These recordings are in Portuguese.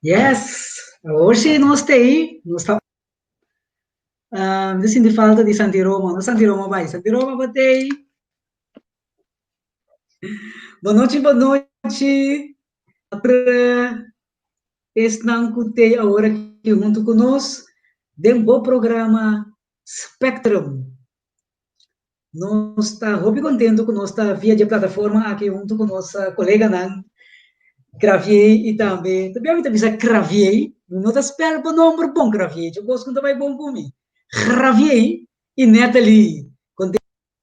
Yes, hoje nós estamos sentindo falta de Santi Roma, Santi Roma vai, Santi Roma batei. Boa noite, boa noite. Estão curtindo agora aqui junto conosco, de um bom programa Spectrum. Nós estamos muito contentes que nós estamos via de plataforma aqui junto com nossa colega Nan, Gravier e também muita vez Gravier, não está esperando para o nome bom Gravier, eu gosto quando vai bom para mim. Gravier e Natalie, quando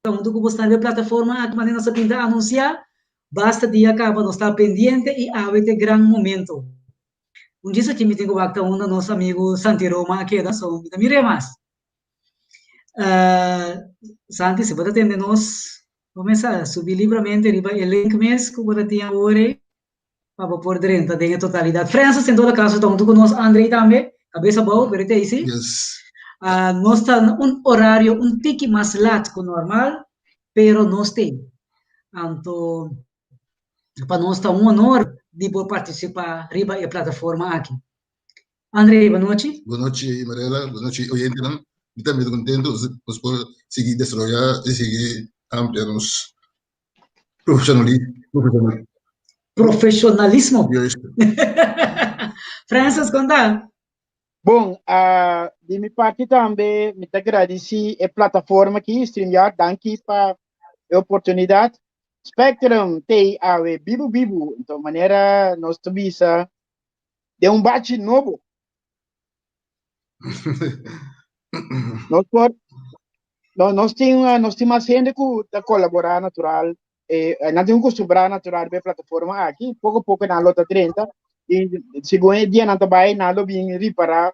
junto com você na plataforma, a maneira nós pinta anunciar, basta dia acaba, nós está pendente e há um grande momento. Um dia aqui me tenho que um do nosso amigo Santi Roma aqui da som, me remas. Santi, se você atender nós, começa a subir livremente, o link mesmo que você tem agora, para por dentro, tem a totalidade. França, em todo caso, estamos com nós, André também, cabeça boa, verete aí, sim? Yes. Nós estamos um horário um tique mais lato que o normal, pero nós temos. Então, para nós está um honor de poder participar riba da plataforma aqui. André, boa noite. Boa noite, Mariela. Boa noite, oyente. Estamos muito contentes por seguir desarrollar e seguir ampliarnos Profissionalismo. Francis, conta. Bom, de minha parte também, me agradeci a plataforma aqui, StreamYard, danke para a oportunidade. Spectrum tem a Bibo, então, maneira, nós temos de um bate novo. nós temos a gente que colaborar natural, nós temos que costumbrar natural para a plataforma aqui, pouco a pouco na lota 30, e segundo dia nós também nós vim reparar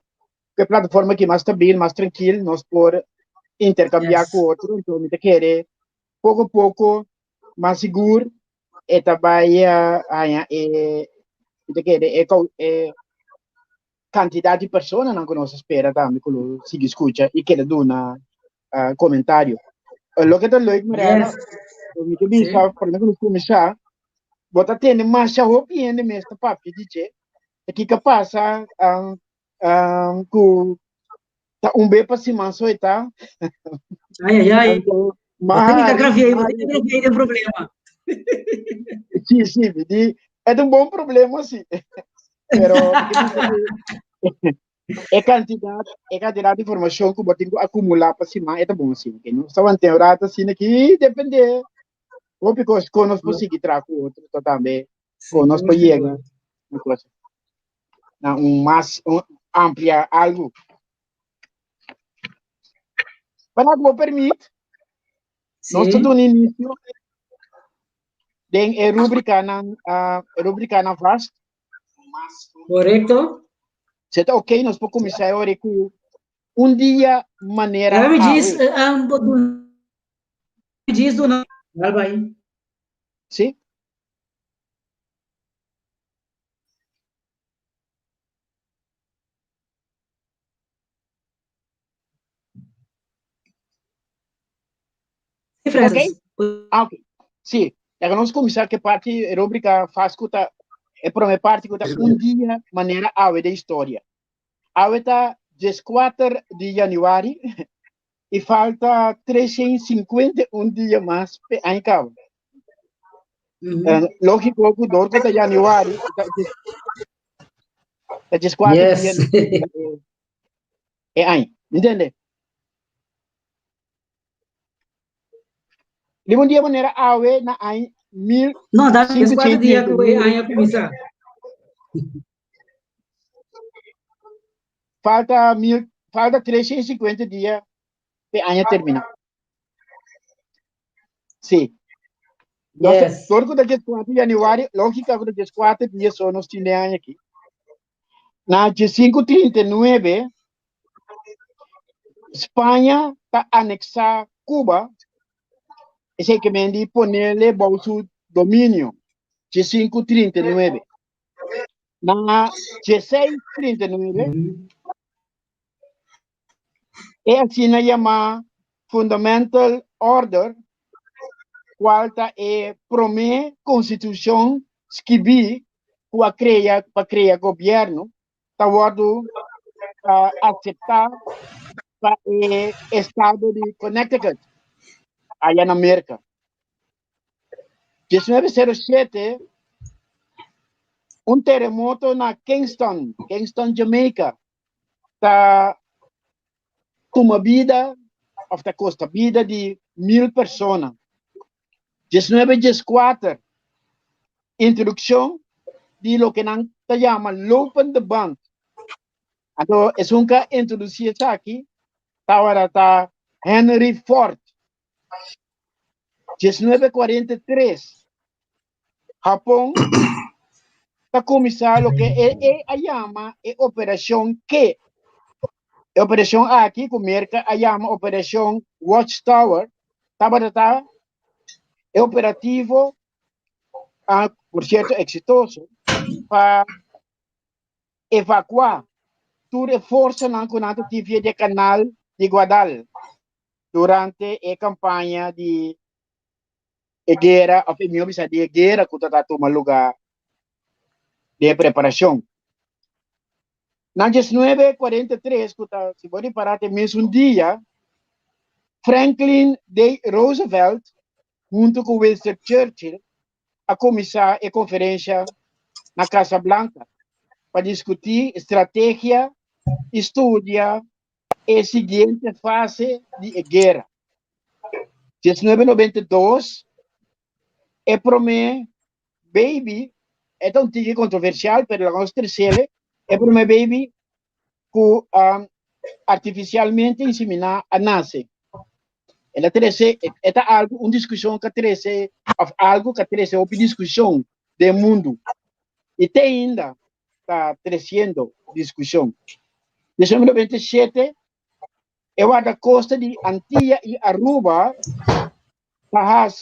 que a plataforma aqui mais estável, mais tranquila, nós por intercambiar com outro, então me querer pouco a pouco mais seguro e também quantidade de pessoas não que nós espera também que se escuta e quer dar comentário. Lo que está leuk, Mariana, me que bisa por exemplo começar, bota tendo mais opinião de mestre papi dizer, que passa com tá bem para cima só tá. Ai. Mas gravei tem problema. Sim, é um bom problema sim. Pero é quantidade de informação que eu tenho que acumular para cima, é bom assim, que não estava temporada assim aqui depende Ou porque conosco conseguir trazer outro também, conosco chega uma coisa, mais amplia algo. Para que permite, nós estamos no início de rubrica na VAST. Correto. Você está ok? Nós podemos começar agora com dia maneira. Já me diz, me diz do nome. Vai. Sim? Ok? Ok. Sim. Já vamos começar que parte rubrica faz escuta é para minha parte que dia maneira da história. Está 14 de janeiro e falta 351 dias mais para em cabo. Lógico que do que janeiro é 14 dias é aí, entende? De um dia maneira na aí 1500. Não, dá 4 dias que aí começar. Falta 350 dias para aí terminar. Sim. Yes. Todo que dia 4 de janeiro, lógica que dia 4 dias só nós temos aqui. Na 539, Espanha está anexar Cuba, esse que vem de ponerle bajo su domínio. 539. Na 1639, é assim na chama Fundamental Order, qual é primeira constituição que para criar governo, está aceitar para o estado de Connecticut, allá na América. 1907, terremoto na Kingston, Jamaica, está toma vida, ou está custa vida de 1000 pessoas. 1914, introdução de lo que se llama Lopen de Band. Então, é uma introdução aqui, agora está Henry Ford. 1943, Japão está começando o que chama Operação Q. A operação aqui, com Merca, chama Operação Watchtower. É operativo, por certo, exitoso, para evacuar toda a força na tentativa de canal de Guadal durante a campanha de guerra, de guerra que está tomando lugar de preparação. Na 1943, se pode parar até mesmo dia, Franklin D. Roosevelt, junto com Winston Churchill, a começar a conferência na Casa Blanca para discutir estratégia, estudar a seguinte fase de guerra. 1992, é primeiro baby, é um tique controversial, mas vamos terceiro, é primeiro baby que artificialmente inseminar a nasce. Ela trece, é algo, uma discussão que trece, algo que trece, uma discussão do mundo. E tem ainda, está crescendo discussão. 1997, eu a da costa de Antilha e Aruba, faz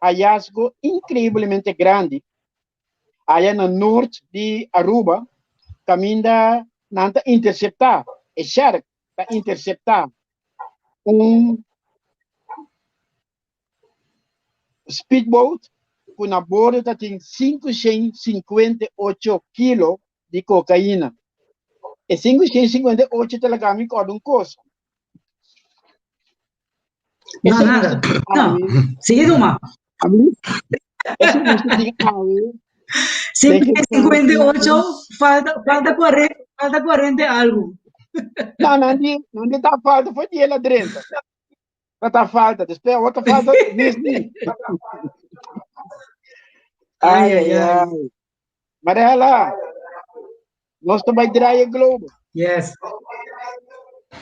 hallazgo incrivelmente grande. Allá no norte de Aruba, caminha para interceptar, é Shark, para interceptar speedboat com a bordo tem 558 quilos de cocaína. E 558 telegrama com coisa. Não, nada. Não, seguido uma. Esse custo tem 58, falta 40 algo. Não está falta, foi de ela 30. Tá falta, después outra falta, mesmo. Ai. Mariela, nós também draaien Globo. Yes.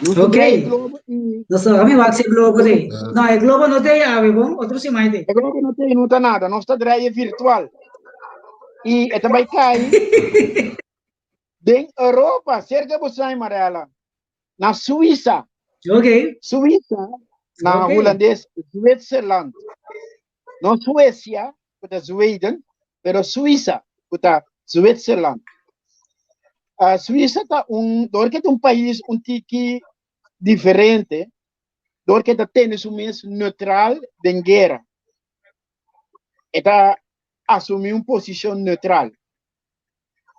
Nós Ok. draaien Globo e... Nossa, kami waxi Globo day. Não, é Globo não tem ave bom, outro sim mais tem. É Globo não tem, não tá nada, nós tá draaien virtual. E é também cai em Europa, cerca de você, Mariela. Na Suíça, Ok. na holandês, Zwitserland. Não Suécia, puta Zweden, pero Suíça, puta Zwitserland. A Suíça tá porque é um país tique diferente, porque tá tendo um mês neutral de guerra. Está assumir uma posição neutral.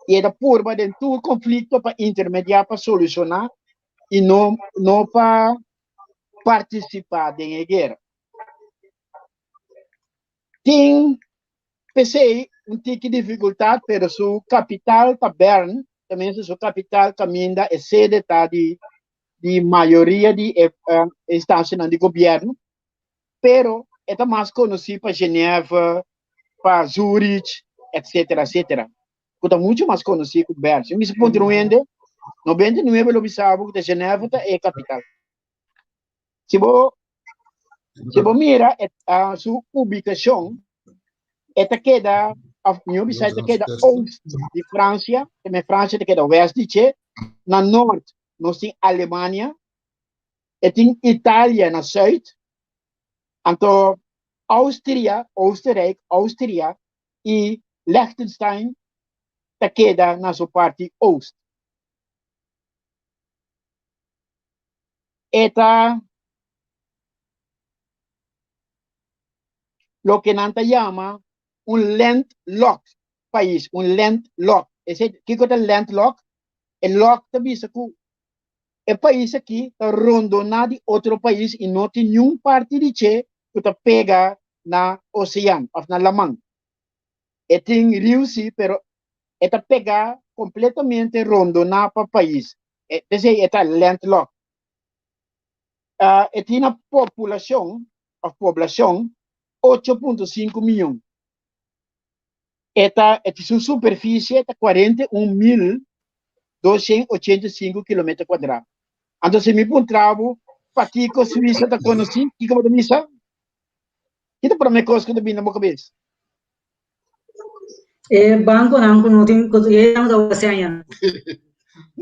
E é por dentro do conflito para intermediar, para solucionar e não para participar da guerra. Tem, pensei, tique dificuldade, mas sua capital está Bern, também sua capital caminha é sede tá de maioria de instâncias de governo, pero é mais conhecido para Geneva, para Zurich, etc. Está muito mais conhecido que Bern. Se me ponto 99 lo sabe que Geneva é a capital. Se você mira a sua ubicação, esta queda, a minha visão, queda oeste de França, também França queda oeste de na norte, nós temos Alemanha, e tem Itália na sul, então Áustria e Liechtenstein queda na sua parte oeste. Esta lo que nanta llama un landlocked país, un landlocked. ¿Qué es el landlocked? El lock te dice que el país aquí está rondonado de otro país y no tiene ninguna parte de che que te pega na océano, o na la man. Tiene río sí, pero está pega completamente rondonado para el país. Entonces, está landlocked. Tiene una población 8,5 milhões. Sua superfície é 41.285 km quadrados. Então, se me encontrava, para que a Suíça está conhecida, o que eu vou dizer? O que para mim coisa que eu tenho na minha cabeça? Banco não tem que não dá você ainda.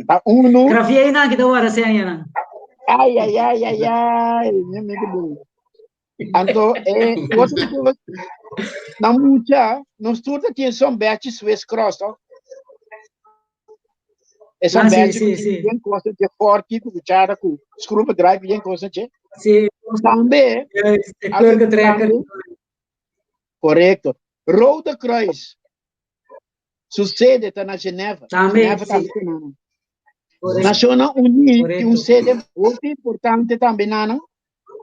Tá Grafia ainda que dá você ainda. Ai, meu amigo. Então, outra coisa, na muita, nós todos temos um batch Swiss Cross, tá? É um batch que tem coisa de forte, com cuchara, com screwdriver, tem coisa de. Sim. Também. Correto. Rode Kruis. Sucede está na Geneva. Também. Geneva também. Nações Unidas tem sede muito importante também, não?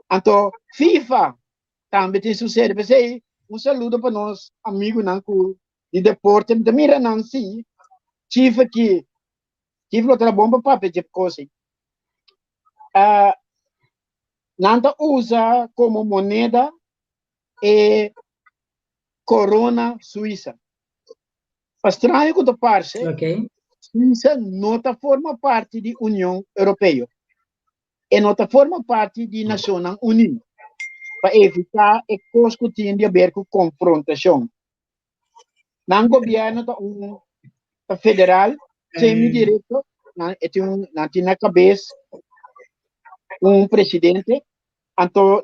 Então, FIFA também tem sucede. Pensei, saludo para nós, amigos, de deporte. Mira, não, sim. FIFA aqui. FIFA outra bomba para pedir coisa. Nanta usa como moneda corona suíça. Estranho que tu parece, Suíça não forma parte da União Europeia e não forma parte da Nações Unidas para evitar a coisa que tem a ver com confrontação. No governo federal, semi-direto, tem na cabeça presidente, então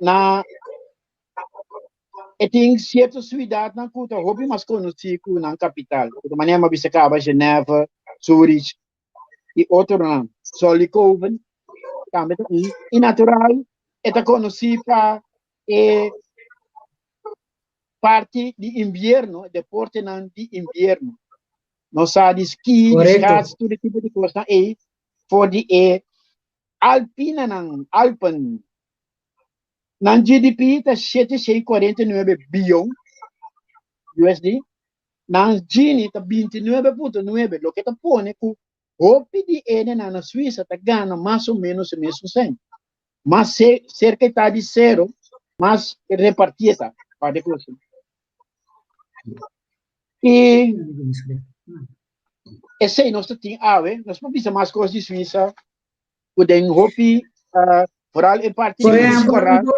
tem certas cidades na cultura, hobby mais conhecido na capital. De maneira mais se acaba Geneva, Zurich e outro não. Solikoven, também e natural, é conhecido para parte de inverno, deporte de inverno. Nós sabemos esqui, skates, todo tipo de coisa aí, for de alpina Alpen. Na GDP está 749 bilhões USD. Na Gini está 29,9. Lo que está pondo que o PDN na Suíça está ganhando mais ou menos o mesmo tempo. mas cerca está de zero, mas repartida para a coisa. E esse aí nós temos nós não precisamos mais coisas de Suíça, podem hopi, por em parte Por de Cruz exemplo, Corrado,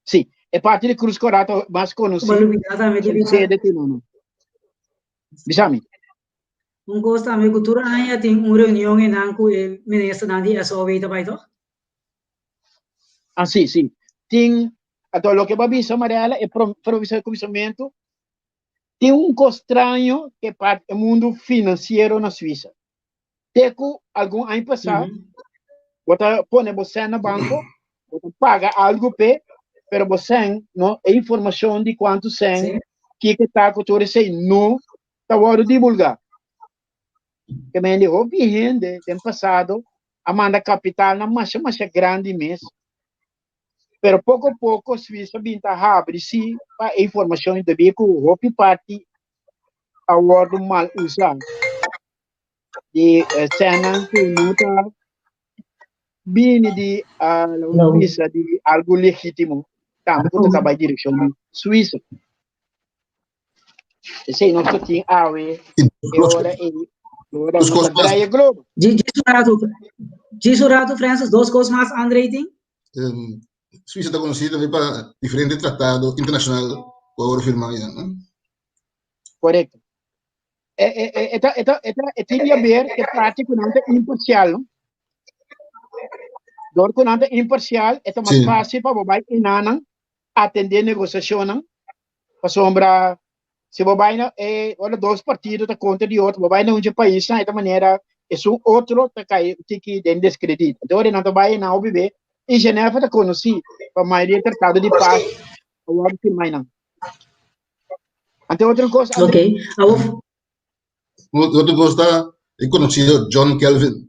sim, é parte de Cruz Corrado mais conhecida, sede que não. Bisami. Coisa também cultura aí tem uma reunião em Nanco e ministro Nandi é só veio também então. Ah, sim. Tem, então, o que vai vir Mariela é provisão de comissamento. Tem estranho que parte do mundo financeiro na Suíça. Teco, algum ano passado, você põe você no banco, você paga algo, pero você não é informação de quanto você que está com tudo isso não está hora de divulgar. Que me dijo, bien, de passado, a manda capital na marcha grande mesmo. Pero pouco a pouco, a Suíça está abre se a informação de que o Hopi Party a word mal usado. De cena que não está bem de Suíça de algo legítimo. Também que está na direção de Suíça. Esse aí não tem a ver. Agora não está draya globo. Gisurado, Francis, duas coisas mais, André, tem? Suíça está conhecida também para diferentes tratados internacionais que agora firmam. Correto. Tem a ver que prática não é imparcial, não? Dor que não é imparcial, é mais fácil para você inanan atender negociação, não? Para sombra, se você olha dois partidos da conta de outro, você não é um país, de essa maneira, é um outro que tem descredito. Então, não vai na OBB, em Geneva está conhecido, para a maioria tratado de paz, o outro que mais não. Então, outra coisa. Ok. Outro coisa é conhecido John Kelvin,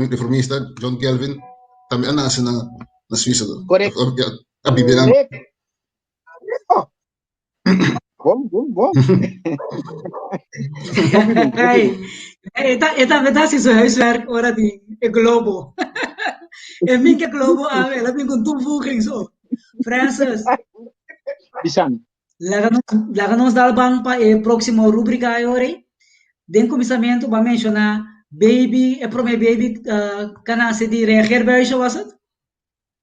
reformista John Kelvin, também nasce na Suíça. Correto. A viver Bom. Esta verdade isso é hora de globo. É mim que globo ela vem com tudo isso. Francis. Bisani. Lá nos dá bang para a próxima rubrica agora. Den começamento vai mencionar baby, é para baby canase de reagir bem isso was it?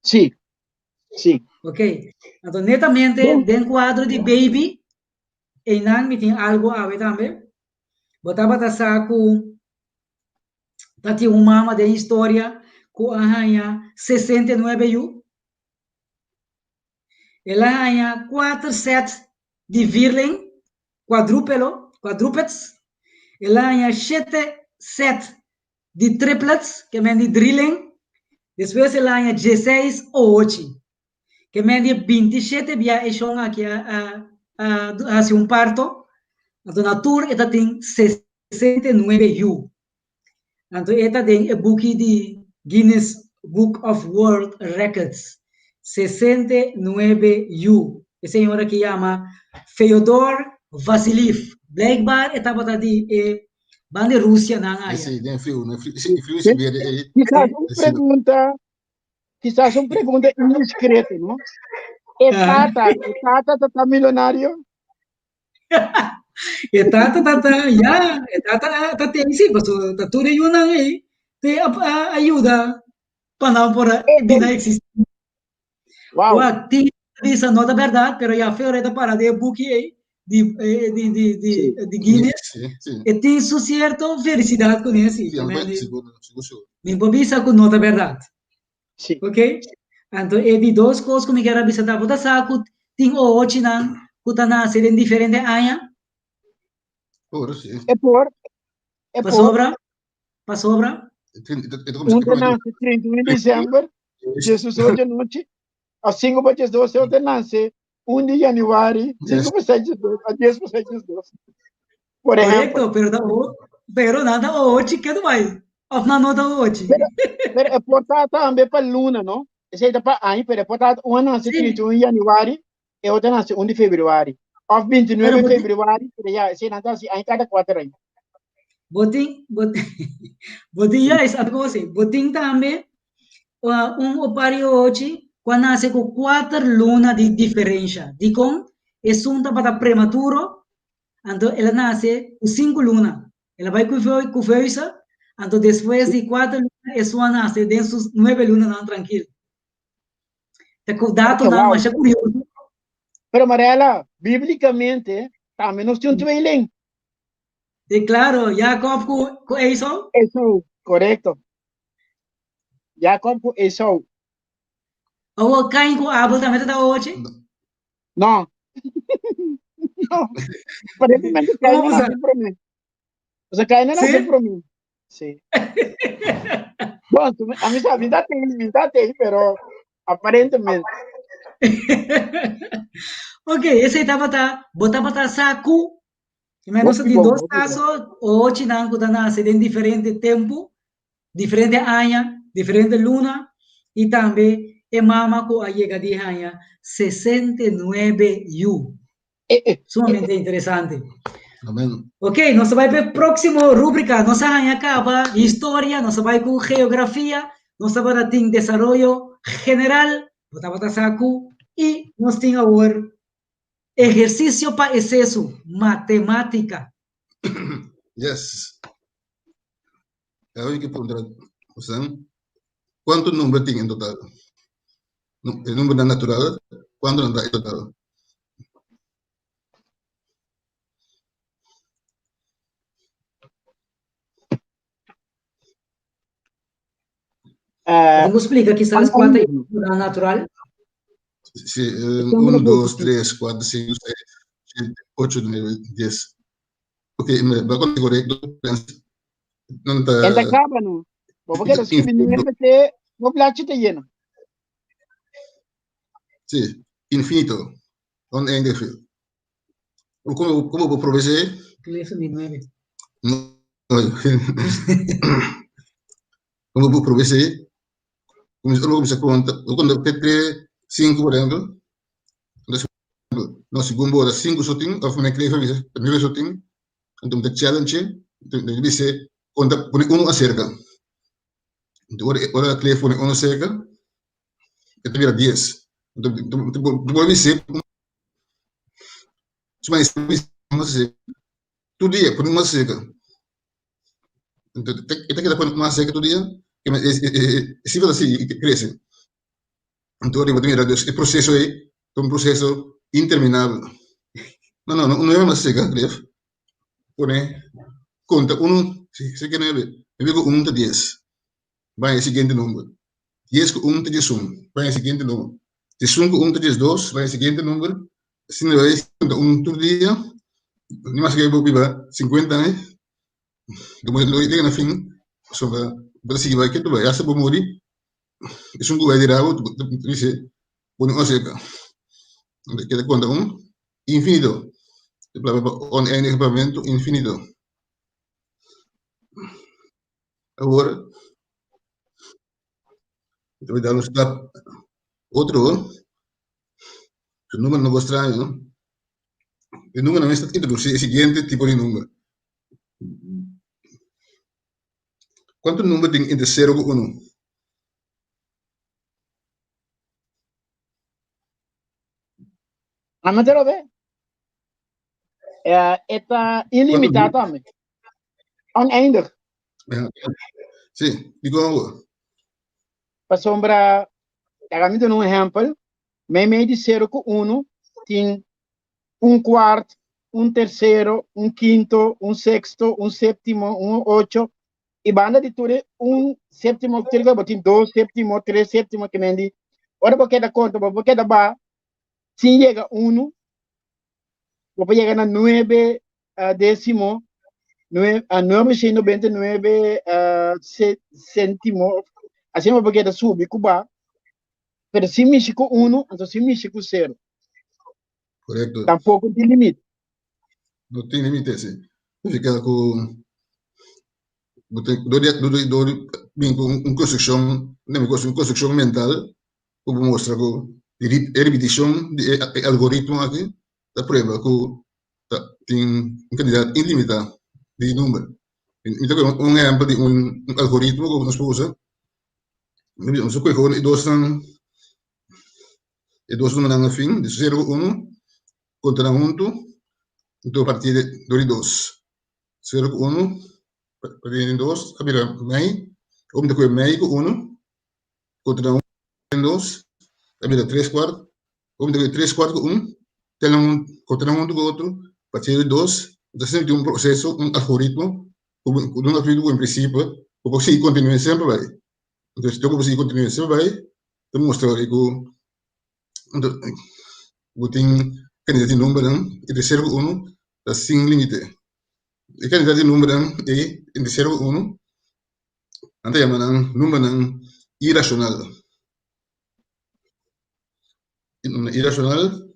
Sim. Ok. Então netamente den quadro de baby e não me tem algo a ver também. Botava da saco tati uma de história com a rainha 69 anos. Ela rainha 4 sets de virling, quadrúpedes. Ela rainha 7 sets de triplets, que é de drilling. Depois ela rainha 16 ou 8, que é de 27 via e chão aqui a um parto. Então, na tour, ela tem 69 anos. Então, esta tem o book de Guinness Book of World Records. 69 anos. Esse senhor que chama Fyodor Vassiliev. Blijkbaar, esta bota de banda Rússia na área. Sim, tem frio, né? Frio Quizás uma pergunta indiscreta, não? É Tata tá milionário? Tata tem sim, mas tudo é uma aí. Tem ajuda para não por vida existir. Uau! Tem essa nota verdade, pero já foi hora para de book de Guinness. E tem isso certo felicidade com isso. Nem pode com nota verdade. Sim. Ok? Então, de duas coisas que me quero avisar, você sabe que tem hoje não, que está nascendo diferente anos. É por. Para sobra. Nasce 31 de dezembro, Jesus hoje à noite. Assim como Jesus 12 nasce 1 de janeiro, 5% a 10% de 12. Por exemplo. Correto, pero nada hoje que não vai. Na nota hoje. Pero é portado também para Luna, não? Esse é para aí, pero é portado um nasce 31 de janeiro e outro nasce 1 de fevereiro. Of 29 de fevereiro, já, esse nasce aí cada 4 anos. Botin, botin ya es algo así. Botin también, opario hoje, quando nasce com 4 lunas de diferença. De com, é sunta para prematuro, então ela nasce com 5 lunas. Ela vai com feixa, então depois de 4 lunas, é sua nasce dentro das 9 lunas, não, tranquilo. Tá com dato, Okay, não, wow. mas é curioso. Pero Mariela, biblicamente, también nos tiene un tweeling. E claro, Jacob com Esau, Eso, correcto. Jacob com Esau. ou Caim com Abel também está hoje. No. No. Aparentemente Caín no Vamos a nació por mí. O sea, Caín no nació ¿Sí? por mí. Sí. Bueno, a mí sabes, mídate, pero aparentemente. Ok, esse estava botar para saco. Menos Muy de bom, dois muy bom. casos, hoje não está nasce em diferente tempo, diferente ano, diferente luna, e também é mama com a chegada de ano 69 U. Sumamente interessante. Amén. Ok, nós vai para a próxima rúbrica. Nossa ano acaba história, nós vai com geografia, nós vai ter desenvolvimento general, botar para saco, e nós temos agora exercício para excesso, matemática. Yes. Ahora hay que preguntar, o sea, ¿cuántos números tiene en total? El número natural, ¿cuánto anda en total? Você me explica que sabes quanto é natural? Sí, 1, 2, 3, 4, 5, 6, 7, 8, 9, 10. Ok, me va con el correcto. No está Enta acaba, no. Porque los que vinieron de no plache te lleno. Sí, infinito. Oneindig. ¿Cómo puedo proveer? Isso de 9. No. ¿Cómo puedo proveer? Como se conta, quando eu 5, por exemplo, no segundo hora 5 sotinho, of mijn kleven, primeiro sotinho, então de challenge, de dice, conta, pone 1 acerca. Então, ora a kleven pone 1 acerca, e vira 10. Então, tu pode dizer, todo dia, pone 1 acerca. Então, tem que pôr 1 acerca todo dia, que se faz assim, cresce. Então, eu vou o processo aí, é um processo interminável. Não é uma seca, Clef. Pone, conta, 1, se quer eu digo 1 a 10. Vai ao seguinte número. 10 com 1 a 11, vai ao seguinte número. 11 com 1 a 12, vai ao seguinte número. Se não é, conta 1 todo dia, não mais que eu vou viver 50, né? Depois, não chega no fim, só para seguir, vai que tu vai, essa vou morrer. Isso não vai dirar, dice, pone uma seca. Queda conta 1, infinito. Oneindig pavimento, infinito. Agora, eu vou dar um step. Outro, o número não vou estranho. O número não está escrito, é o seguinte tipo de número. Quanto número tem entre 0 e 1? A matéria ve. Está ilimitado também. Oneindig. Sim, digo agora. Para sombra, hagamos um exemplo. Meio de 0 com 1 tem 1/4, 1/3, 1/5, 1/6, 1/7, 1/8. E banda de tudo, 1/7, tem 2/7, 3/7, que nem de. Ora, porque da conta, porque da ba, se chega 1, você chega na 9 décimo, 999 cêntimo, assim, porque da sube, cuba, pero se mexe com 1, então se mexe com 0. Correto. Tampouco tem limite. Não tem limite, sim. Fica com. Com construção, não com construção mental, como mostra com repetição de algoritmo aqui, da prova, que tem um candidato ilimitado de número. Então, exemplo de algoritmo que nós usamos. Nós colocamos dois números no fim, de 0 1, contra 1, então a partir de 2. 0 1, partir de 2, a mira, mei, depois mei com 1, contra 1, 2, a mira 3 quartos, depois 3 quartos com 1, contra 1 com outro, a partir de 2, então sempre um processo, algoritmo, um algoritmo em princípio, para conseguir continuar sempre vai. Então, se eu conseguir continuar sempre vai, então mostrar que tem candidato de número entre 0 e 1 está sem limite. E candidato de número é entre 0 e 1, ante chamam número irracional. Irracional,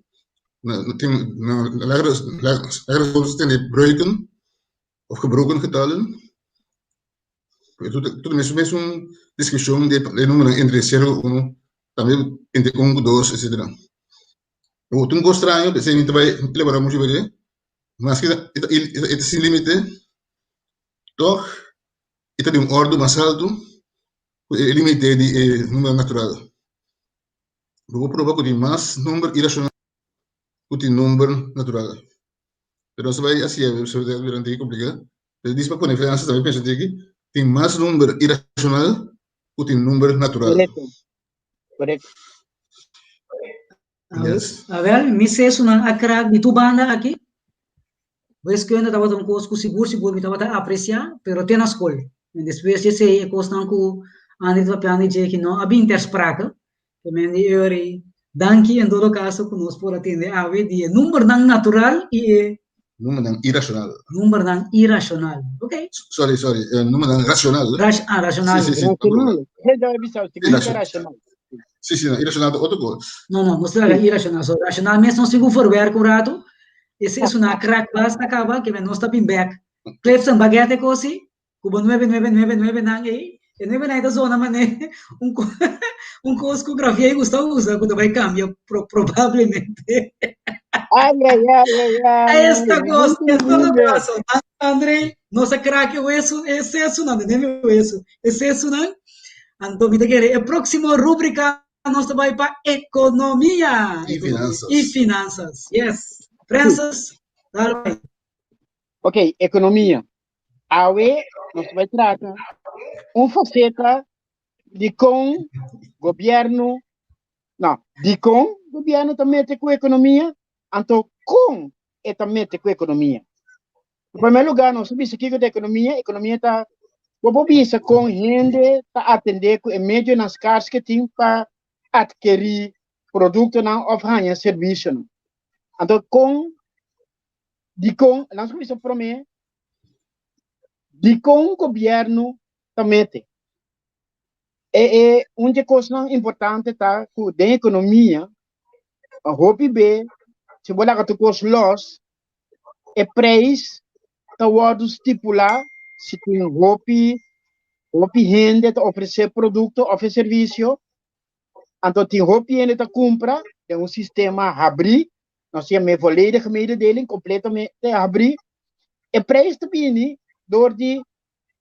lager tem de breuken of gebroken getallen. Tudo mesmo discussão de número entre 0 e 1, também entre 1 e 2, etc. O tungo estranho, você não vai levar muito bem, mas que é sem limite, toch, é de ordem mais alto, o limite de número natural. Vou provar que tem mais número irracional que tem número natural. Pero se vai assim, se vai durante complicado. Ele diz para pôr diferença também, pensa que tem mais número irracional que tem número natural. Correto. Yes. A ver, me sei isso na crack de tu banda aqui. Vez que eu ainda estava com coisa seguro, me estava a apreciar, pero tem na escola. E depois de ser coisa não que ande de papel de que não, a interspraca, que me ande eu danke em todo caso que nós por atender a ver de número não natural e Número irracional. número não irracional, ok? Sorry, número racional. Racional. Sim. Racional. Já é visão, segundo racional. Sim, irracional é outra coisa. Não se trata irracional. So, racional mesmo não se for ver curado. Esse é uma crack basta acaba que não está bem back. Clefson baguete cosi, cubo 9999 nang aí. E 9 na zona mané um cosco grafia e Gustavo usa quando vai cambiar provavelmente. Esta coisa, em todo caso, André, nossa craque o isso, excesso não, nem o isso, excesso não. Então, me querer, a próxima rúbrica nós vai para economia E finanças. e finanças. Yes, finanças. Ok, economia. Awe, nós vai tratar faceta de com governo, não, de com governo também com economia, então com é também com economia. Em primeiro lugar, nós sabemos que a economia está, vamos ver com gente está atender com meio nas casas que tem para adquirir produto não ou ganhar serviço. Então, nós sabemos que primeiro, de com governo também tem. Uma coisa importante tá que da economia, a roupa bem, se você olhar que os los, é preço tá o estipular se tem roupa rende tá oferecer produto, oferecer serviço, então tem roupa rende tá compra, tem sistema abrir, nós temos a volledig meio dele, completamente abrir, é preço também, door de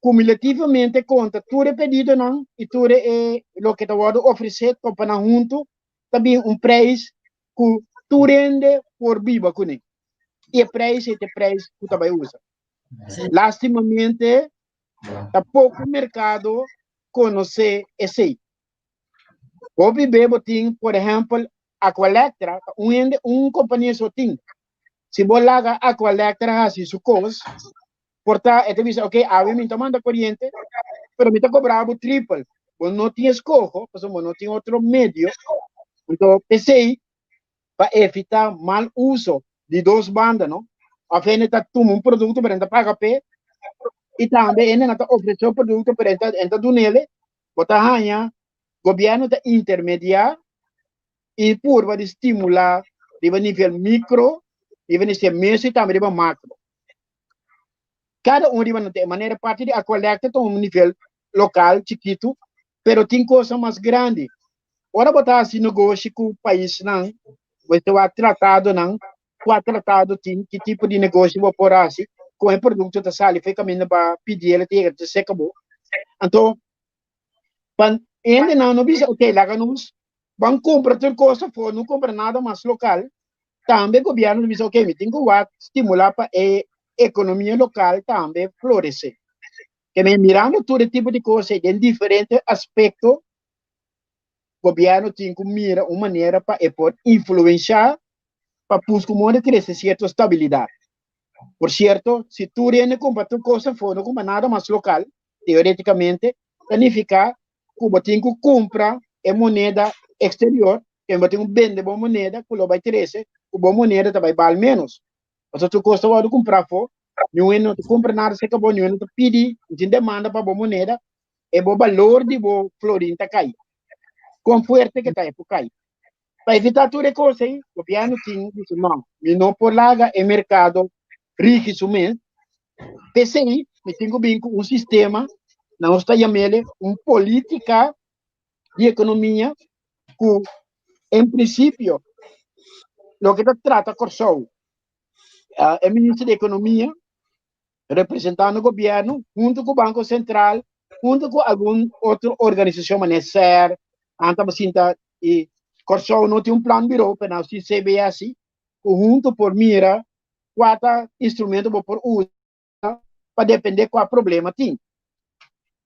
cumulativamente conta tudo é pedido não e tudo é o que está oferecido para junto também preço que tu rende por viva com ele e o preço que também usa lastimamente tá pouco mercado conhecer esse o bebo tem por exemplo Aqualectra companhia só tem se você laga Aqualectra assim su custo porta te dice, ok, a mí me manda corriente, pero me está cobrando triple. Pues no tienes cojo, pues no tienes otro medio. Entonces, pensei para evitar mal uso de dos bandas, ¿no? A gente está tomando produto para gente pagar pé e também ele está oferecendo produto para gente do nele, botar ganha, governo está intermediar e por vai estimular de nível micro, de nível médio e também de macro. Cada de maneira parte de a coleta tem nível local, chiquito, pero tem coisa mais grande. Ora botar assim negócio com o país não, você vai tratado não, qual tratado tem, que tipo de negócio vai por assim, com o produto da sala, foi caminho para pedir ele ter se acabou. Então, ainda não bisa, ok, lá que nós vamos comprar tudo coisa, for, não compra nada mais local. Também o governo diz, ok, me tem que estimular para a economia local também florescer. Que me mirando todo tipo de coisa, em diferentes aspectos, o governo tem que mirar uma maneira para influenciar, para buscar crescer certa estabilidade. Por certo, se tu tens comprar tua coisa fora, não compra nada mais local, teoreticamente, significa que você tem que comprar em moneda exterior, que você tem que vender boa moneda, que vai crescer, a boa moneda vai valer menos. Mas tu custa de comprar fora, não compra nada, se acabou, não pede, não demanda para boa moneda, e o valor de boa florim está caindo. Com forte que está por cair. Para evitar tudo isso, o governo tem que dizer, não por larga o mercado rico mesmo, PCI, me tenho bem com um sistema, não está chamando uma política de economia que, em princípio, o que trata com o ministro da Economia, representando o governo, junto com o Banco Central, junto com alguma outra organização, mas SER, e Corsol não tem um plano birô, mas se CBS, junto por mira, quatro instrumentos por uso, para depender qual problema tem.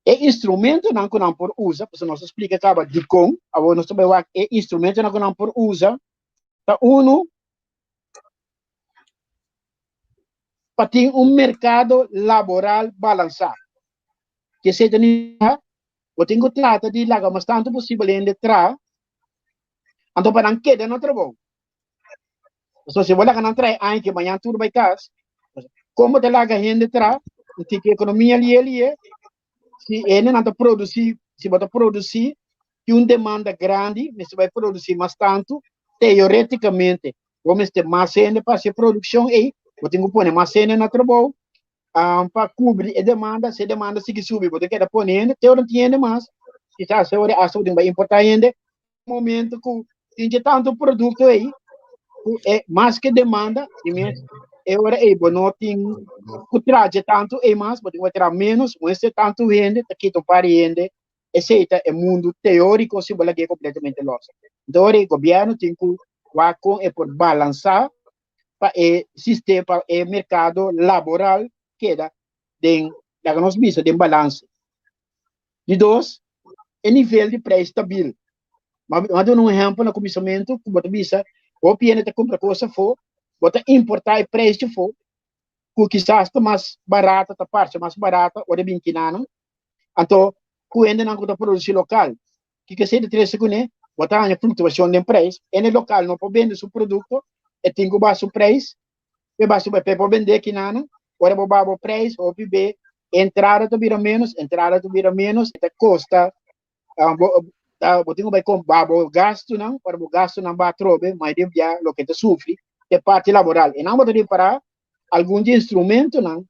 E instrumento não por usa, porque nós explica acaba de com, agora nós também é instrumento não por usa, tá para ter um mercado laboral balançado. Que se tem o tenho trata de lá mas tanto possível em entrar, então para não quedar no trabalho. So se você não entrar, aí que amanhã tudo vai casa, como te larga gente entrar, tem que economia ali é, se ele não produzir, se você produzir, tem uma demanda grande, você vai produzir mais tanto, teoreticamente, vamos ter mais cena para ser produção aí, você tem que pôr mais cena no trabalho, para cobrir a demanda, se a demanda seguir subir, você quer pôr ainda, teoricamente mais, se a saúde vai importar ainda, no momento que tem tanto produto aí, é mais que demanda, agora não tem que trazer tanto e mais, porque vai ter menos, mas se tanto vende, aqui tu para vende, esse é o mundo teórico, se você é completamente lost. Então, o governo tem que com e por balançar para o sistema, para o mercado laboral queda de nós vimos de balanço. De dois, o nível de preço estável. Mas dando um exemplo no começamento, como você visa, o PN te compra coisa for, você importar o preço for, que quizás está mais barata, a parte mais barata, ou de 20 anos. Então, quando não está produzir local, que seja de 3 segundos, você tem a flutuação de preço, e no local não pode vender seu produto, e tem que baixar o preço, e baixar o preço para vender aqui não, ou é baixar o preço, ou beber, entrada tu vira menos, e custa, vai comprar o gasto não, para o gasto não vai trobe, mas deve já o que te sofre, é parte laboral. E não pode para algum instrumento não,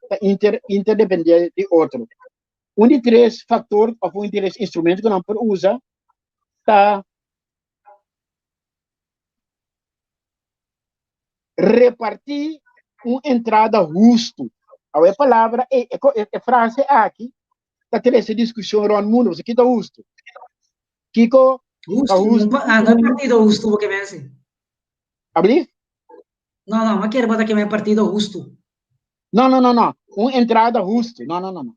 interdependente de outro. Um de três fatores ou um de três instrumentos que não pode usar, tá repartir uma entrada justo. A palavra é frase aqui, está tendo essa discussão no mundo, você que está justo. Kiko, Justo, não é partido justo o que me hace. Abrir? Não, não quero botar que é partido justo. Não. Uma entrada justa. Não.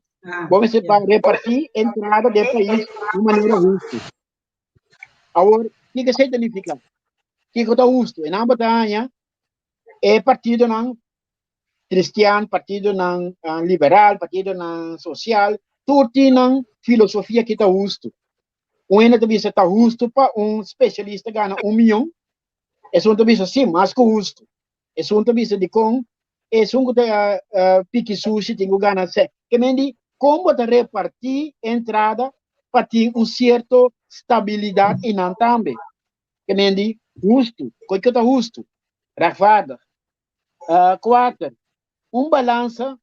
Vamos repartir entrada do país de maneira justa. Agora, o que significa? Que está justo? Na Batanha, é partido não cristiano, partido não liberal, partido não social, tudo tem filosofia que está justo. Um entrevista está justo para um especialista ganha 1 milhão, é uma entrevista sim, mais que justo. É uma entrevista de com, é uma pique sushi, tem que ganhar 7. Que me diz, como você repartir entrada para ter uma certa estabilidade e não também. Que me diz, justo, coisa que está justo, rafada. 4, um balança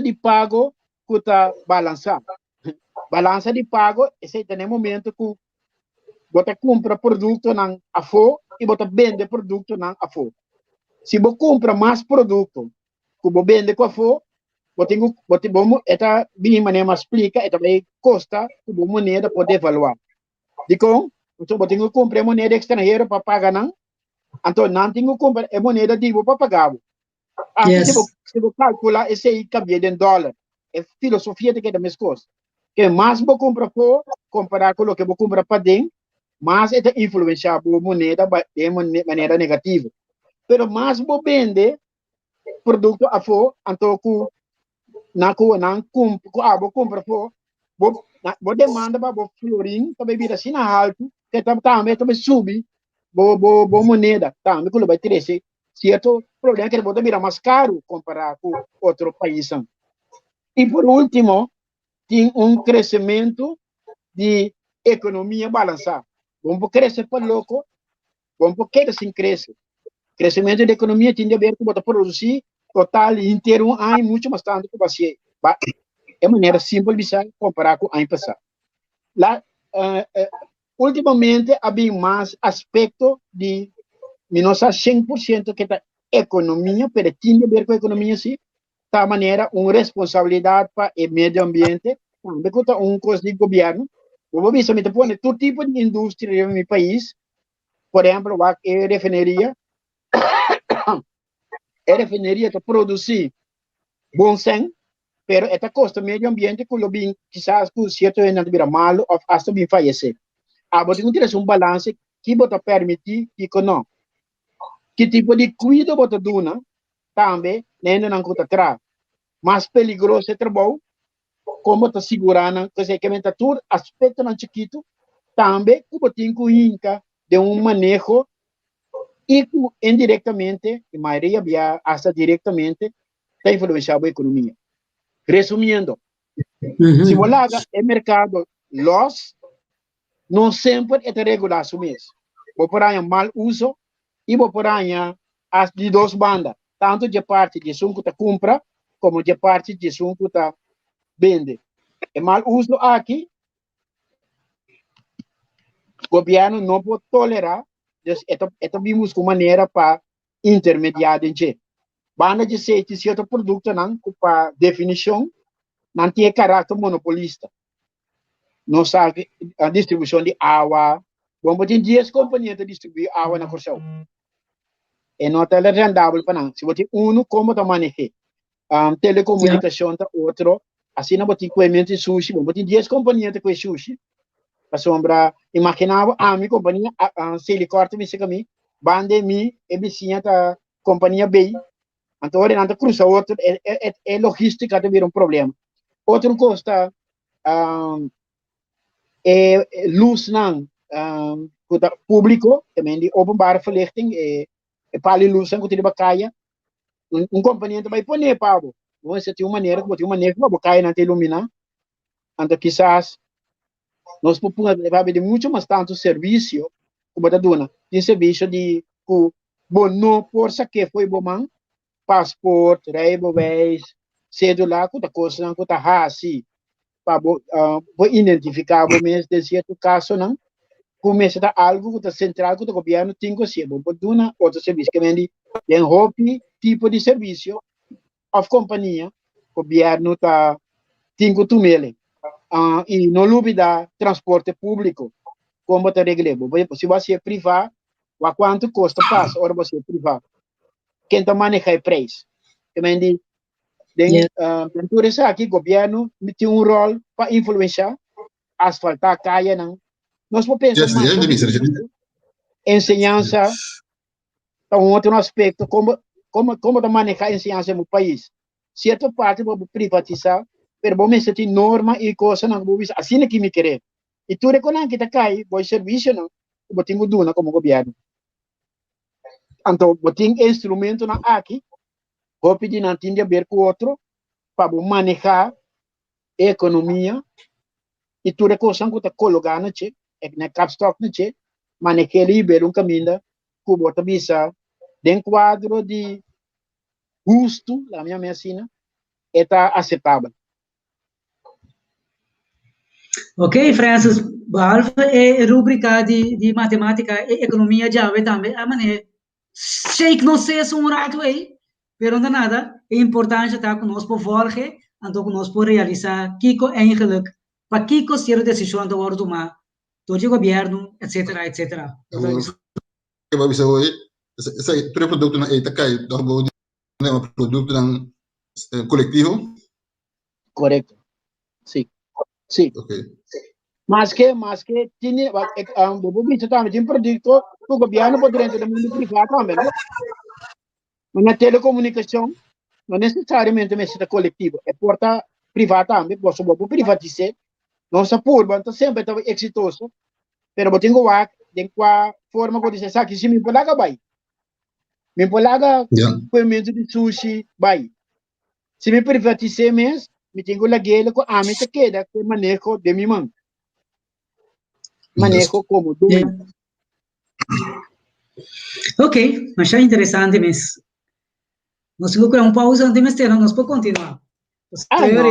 de pago que está balançado. Balança de pago, esse é o momento que você compra produto não afo e você vende produto não afo. Se você compra mais produto como vende com a fo, bom, esta bem maneira explica, esta vai custa, como moneda pode evaluar. Então, eu tenho que comprar moneda estrangeira para pagar não, então não tenho que comprar moneda de para pagar. Assim, se você calcular, esse aí cabia em dólar. É filosofia de que é da mesma coisa. Que mais vou comprar por, comparar com o que vou comprar para dentro, mais é influenciar a moneda de maneira negativa. Pero mais vou vender produto a for, então vou comprar for, vou demanda para vou florim, para bebida assim na alto, que também subir, vou moneda, também que vai ter certo problema que ele pode virar mais caro comparado com outro país. E por último, tem crescimento de economia balançada. Vamos crescer para louco, vamos querer sem crescer. Crescimento da economia tem a ver com produzir total inteiro um ano muito mais tanto que você. É maneira simples de comparar com o ano passado. Lá, ultimamente, havia mais aspecto de menos 100% que a economia, pero tem a ver com a economia, sim, da maneira, uma responsabilidade para o meio ambiente, também com coisa de governo. Vou ver se me põe todo tipo de indústria no meu país, por exemplo, a refinaria para produzir bom sangue, pero esta custa meio ambiente que o bem quizás com certo não vira malo ou até bem falecer. Você tem que ter balance que você permitir que não. Que tipo de cuidado você dá também, não conta atrás. Mais perigoso é trabalho, como está segurando, que é todo aspecto não chiquito, também como tem que de manejo e indiretamente, e maioria via hasta diretamente, está influenciando a economia. Resumindo, se você olha o mercado, não sempre é regular o mês. Vou por aí mal uso e vou por aí as de duas bandas, tanto de parte de som que está compra, como de parte de som que está vende. É mal uso aqui, o governo não pode tolerar, então vimos com maneira para intermediar em que. Banda de certo produto, não, para definição, não tem caráter monopolista. Não sabe a distribuição de água. Vamos ter 10 companhias que distribuem água na Corção. É não é rendável para não. Se você tem como está manejando. Telecomunicação está outro. Assim não tem coimento de sushi. Vamos ter 10 companhias que sushi. Para sombra, imaginava a minha companhia, se ele corta me chega a mim, bande me, e vizinha da companhia B. Então, ele não cruza outro, é logística de vir problema. Outro custa, luz não, público, também de openbare verlichting, pali luz não que caia, companhia vai pôr pago. Você tem uma maneira que vai cair não te iluminar. Então, quizás nós podemos levar de muito mais tanto serviço como da dona, de serviço de bom não por que foi bom passport, rijbewijs, cédula, que tá coisa que tá assim, para identificar o mês de certo caso não, começa a algo que tá central que o governo tem que ser, bom dona outro serviço que vende tem hobby tipo de serviço, of companhia, o governo tá tem que tomar e não dúvida transporte público, como está regulado. Se você é privado, a quanto custa passa, ou você é privado. Quem está manejando o preço? Também por isso aqui o governo tem rol para influenciar, asfaltar a caia, não. Nós podemos pensar mais sobre ensinança, outro aspecto, como está manejando a ensinança no país. Certa parte vamos privatizar, pero vamos ter norma e coisa não vamos assim que me querer. E tudo é quando kita cai, bom serviço não, vou ter muduna como governo. Então, vou ter instrumento na aqui, vou pedir não tem a ver com outro, para manejar a economia e tudo é coisa que está colocando na che, na capstock na che, manejar libero caminho, que vou ter visa, dentro quadro de custo, a minha medicina, está aceitável. Ok, Francis, Balf é rubrica de matemática e economia já também, a maneira, sei que não sei se rato aí, pero não nada, é importante estar conosco por volgen, então conosco por realizar, Kiko eigenlijk, para Kiko ser a decisão do órgão tomar, todo o governo, etc, etc. Que vai ser hoje, esse produto na EITA cai, da boa é um produto coletivo. Correto. Sim. Sim. Ok. Mas que tinha um bicho também tem produto o governo pode dentro do mundo privado também, né? Mas na telecomunicação não necessariamente é coletivo, é porta privada também, posso privatizar, não se purba, então sempre estava exitoso, pero botinho o de qual forma que dizer que se me polaga vai, me polaga pagamento de sushi vai, se me privatizar mesmo, me tenho lá guele com a meta queda que manejo de minha mão. Manejo como domingo. Ok, mas é interessante mesmo. Nós temos que dar uma pausa antes de nós podemos continuar.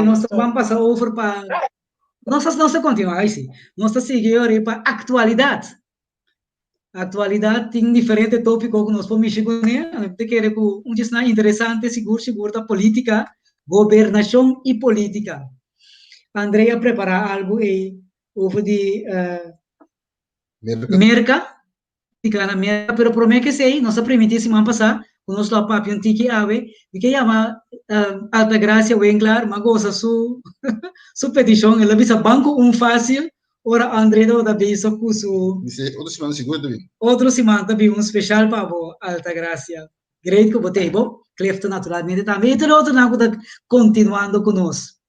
Nós vamos passar over para... Nós continuar, aí sim. Nós seguimos para a atualidade. A atualidade tem diferentes tópicos que nós podemos mexer, né? Eu quero que um dia interessante, seguro da política, governação e política. Andrea preparar algo aí, over de... merca, pero promete que sei, nossa permitir semana passada, o nosso papo um tiki ave, e que chama Alta Gracia Wenglar, mas gosta su petição, ela visa banco fácil, ora André da visa com su outra semana segura também. Outra semana também especial para Alta Gracia. Great que botei, bom, Clefto naturalmente também, e outro não continuando conosco.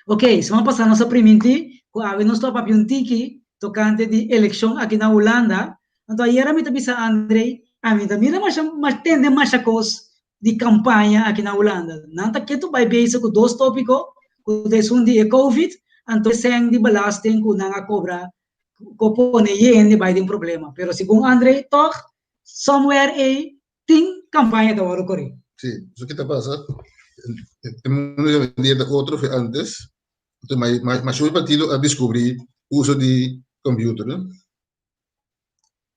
Ok, semana passada nossa permitir, ave nosso papo um tiki tocante de eleição aqui na Holanda. Então, aí era me bisa Andrei, a mim também mas tende mais coisa de campanha aqui na Holanda. Não tá que tu vai ver isso com dois tópicos, com um de Covid, então sem de belasting com não a cobrar, com pone e vai ter problema. Pero segundo Andrei, toch somewhere aí tem campanha da hora correr. Sim, isso que está passando. Eu vendia outro antes, mas o partido a descobrir o uso de computer, né?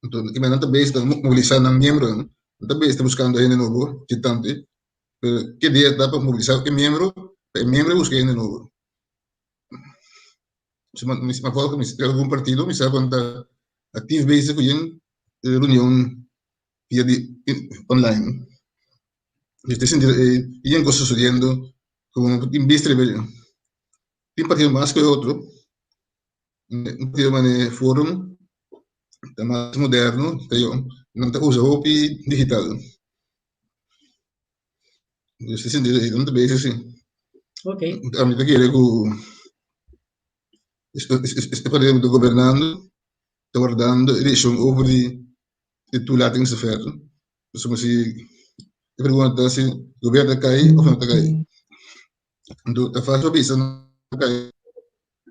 Então, que também está mobilizando membros, também está buscando gente novo, tanto que dia dá para mobilizar que membro busca gente novo. Se me fala que algum partido, me sabe quando está ativo base com reunião via online. Neste sentido, e coisa sucedendo com indústria, tem partido mais que outro, um partido mais fórum, está mais moderno, não usa o digital. Nesse sentido, não também assim. Ok. A mim querer que este partido governando, está guardando eleição over de toelatingsaffaire. Dus se pergunta se o governo está cai ou não está cai. Então, está fácil pensar não cai,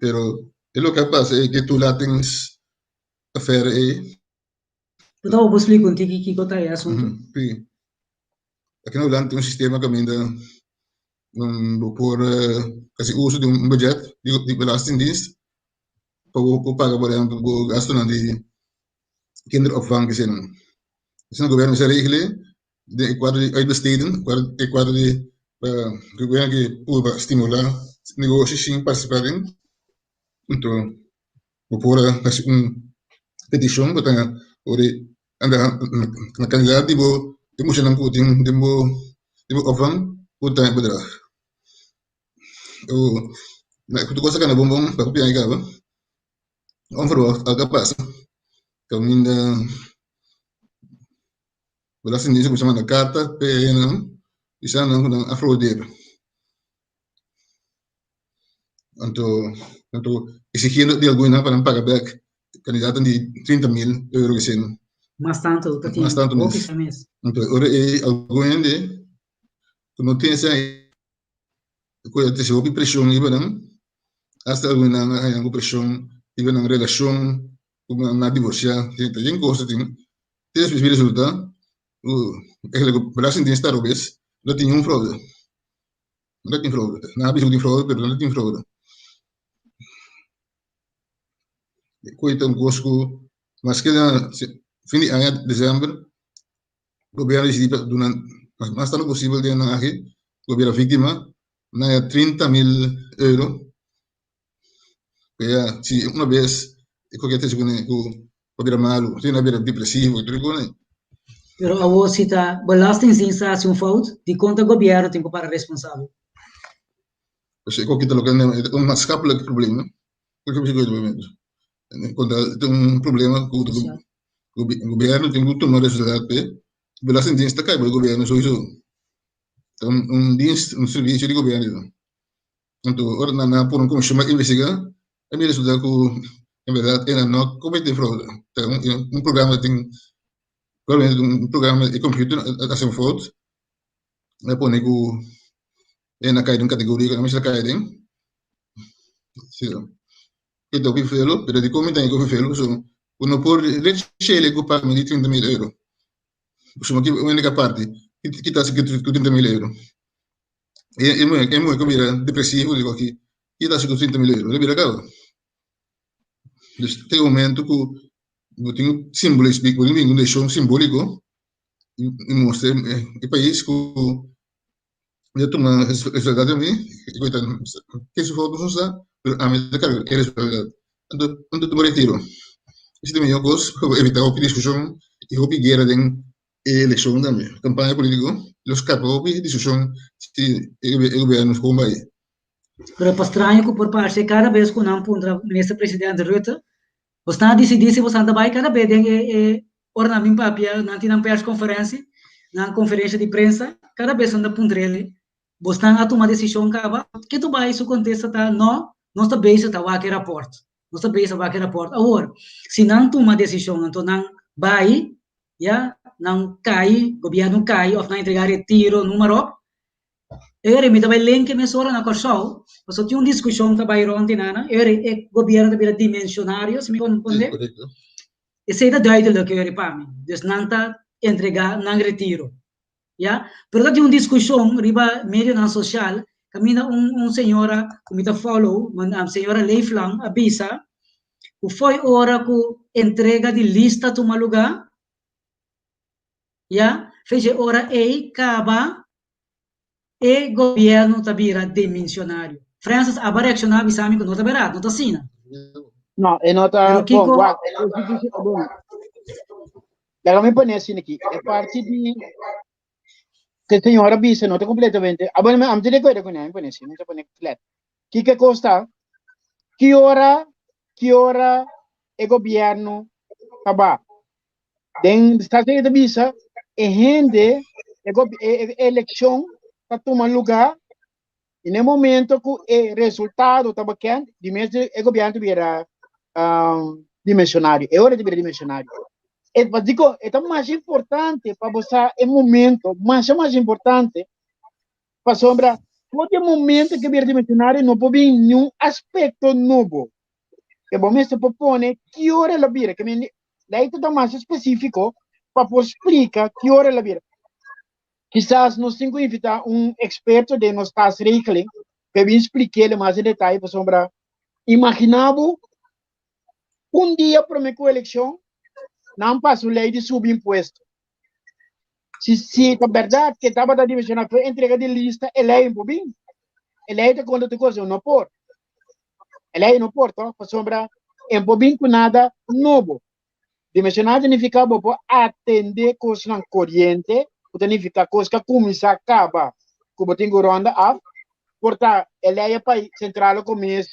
pero o que passa é que toelatingsaffaire é. Então, eu vou explicar um que conta aí assunto. Sim. Aqui na Holanda tem sistema que ainda por uso de budget de belastingdienst para pagar, por exemplo, o gasto de kinderopvang que zijn. Dus het governo se regelen de quadro de uitbesteden, quadro de governo que para estimular negócios sem participarem. Então, por petição para anda na candidato de moesten dan goed de opvang goed time bedrag. De cosa que na bombom para copiar igual, onverwacht algo pasa. Caminda belastingdienst moet mandar carta PN e já não a fraudeira. Então exigindo de alguma para pagar back candidato de 30.000 euros que são. Mas tanto, Mas tanto mesmo. Então, ora alguém de não tem essa coisa de se pressão e não hasta alguma pressão e não relação na divorciar tem coisa tem esse resultado o belastingdienst está obes não tem fraude não tem fraude não há de fraude pero não tem fraude coisa um cosco mas que fim de ano dezembro o governo decidiu mas está possível de na aqui, governo vítima, na 30.000 euros, se uma vez, e qualquer coisa que o governo malo, se não é depressivo, e tudo isso, Pero a você está, belastingdienst hace um fout, de conta governo tem que para responsável. Kasi kung kita local na kung maaskaplag problema, kung kasi ko ito kung itong problema kung gobyerno tem que tomar resultado pe belasting dienst kay ba gobyerno sowieso dienst serviço de governo então ora na por comissão investigar a minha resultado que em verdade era não comete fraude então programa tem provavelmente programa de computer assim fraude na pone que na cai de categoria que não se cai de ito que felo, pero di come tem que felo, so uno por ricevere il pagamento di 30.000 euro. Insomma, che unica parte, chi sta che 30.000 euro. E mo come era depressivo, dico chi sta che 30.000 euro, le cavo. Neste momento que eu tenho símbolos, eu tenho um deixou simbólico e mostra o país que eu tomo a responsabilidade de mim, que isso foi não está, a mim da carga é responsabilidade. Então tu retiro. Isso também é uma coisa para evitar a discussão e a guerra de eleição também. Campanha política, os capos de discussão se o governo como vai. Pero é estranho que por parte cada vez que não punta o ministro-presidente Rutte, você está decidindo se você vai cada vez de ornamento papel, não tem press conferência, na conferência de prensa, cada vez anda punta ele, você está a tomar decisão cava, que tu vai isso contesta tá não está bem está o que rapport. Não está bem o que rapport. Agora, se não toma decisão, então não vai, já não cai, governo cai, ou não entregar retiro número. Ere mi também link me sora na corso, você tinha uma discussão também ontem nana, ere governo também dimensionário, se me compreende? E sei da duidelijk ere para mim, dus não tá entregar, não retiro, já? Pero tinha uma discussão riba meio na social, camina senhora, que me tá follow, uma senhora Leiflang, avisa, que foi hora que entrega de lista de uma lugar, já? Fez hora e acaba e governo tabira dimensionário. Francis a reaccionar bisami que não tá barato, não tá sina. Não, é nota bom, guarda, bom. Déjame poner assim aqui, é parte de que a senhora bisa nota completamente. Agora me amte de coisa com ele, poner assim, não se pone flat. Que custa? Que hora o governo acaba? Den está de bisa, e rende eleição para tomar lugar e no momento que o resultado está bacana, o governo virá dimensionário, é hora de virar dimensionário. Digo, é mais importante para você, é momento, mais importante para sombra, todo momento que vira dimensionário não pode vir nenhum aspecto novo. É bom mesmo propõe que hora ela vira, que daí está mais específico para explicar que hora ela vira. Quizás nós temos que invitar experto de nós tax rekening para vir explicar mais em detalhe para sombra. Imaginava dia para uma eleição, não passa a lei de subimposto. Se é verdade que estava da dimensional foi entrega de lista, é lei um pouquinho. É lei de quando tu coisa não pode. É lei não pode, para sombra, é um pouquinho com nada novo. Dimensional significa para atender coisas na corrente, significa coisas que começa a acabar, como tem ronda af, portanto, ele é para central começa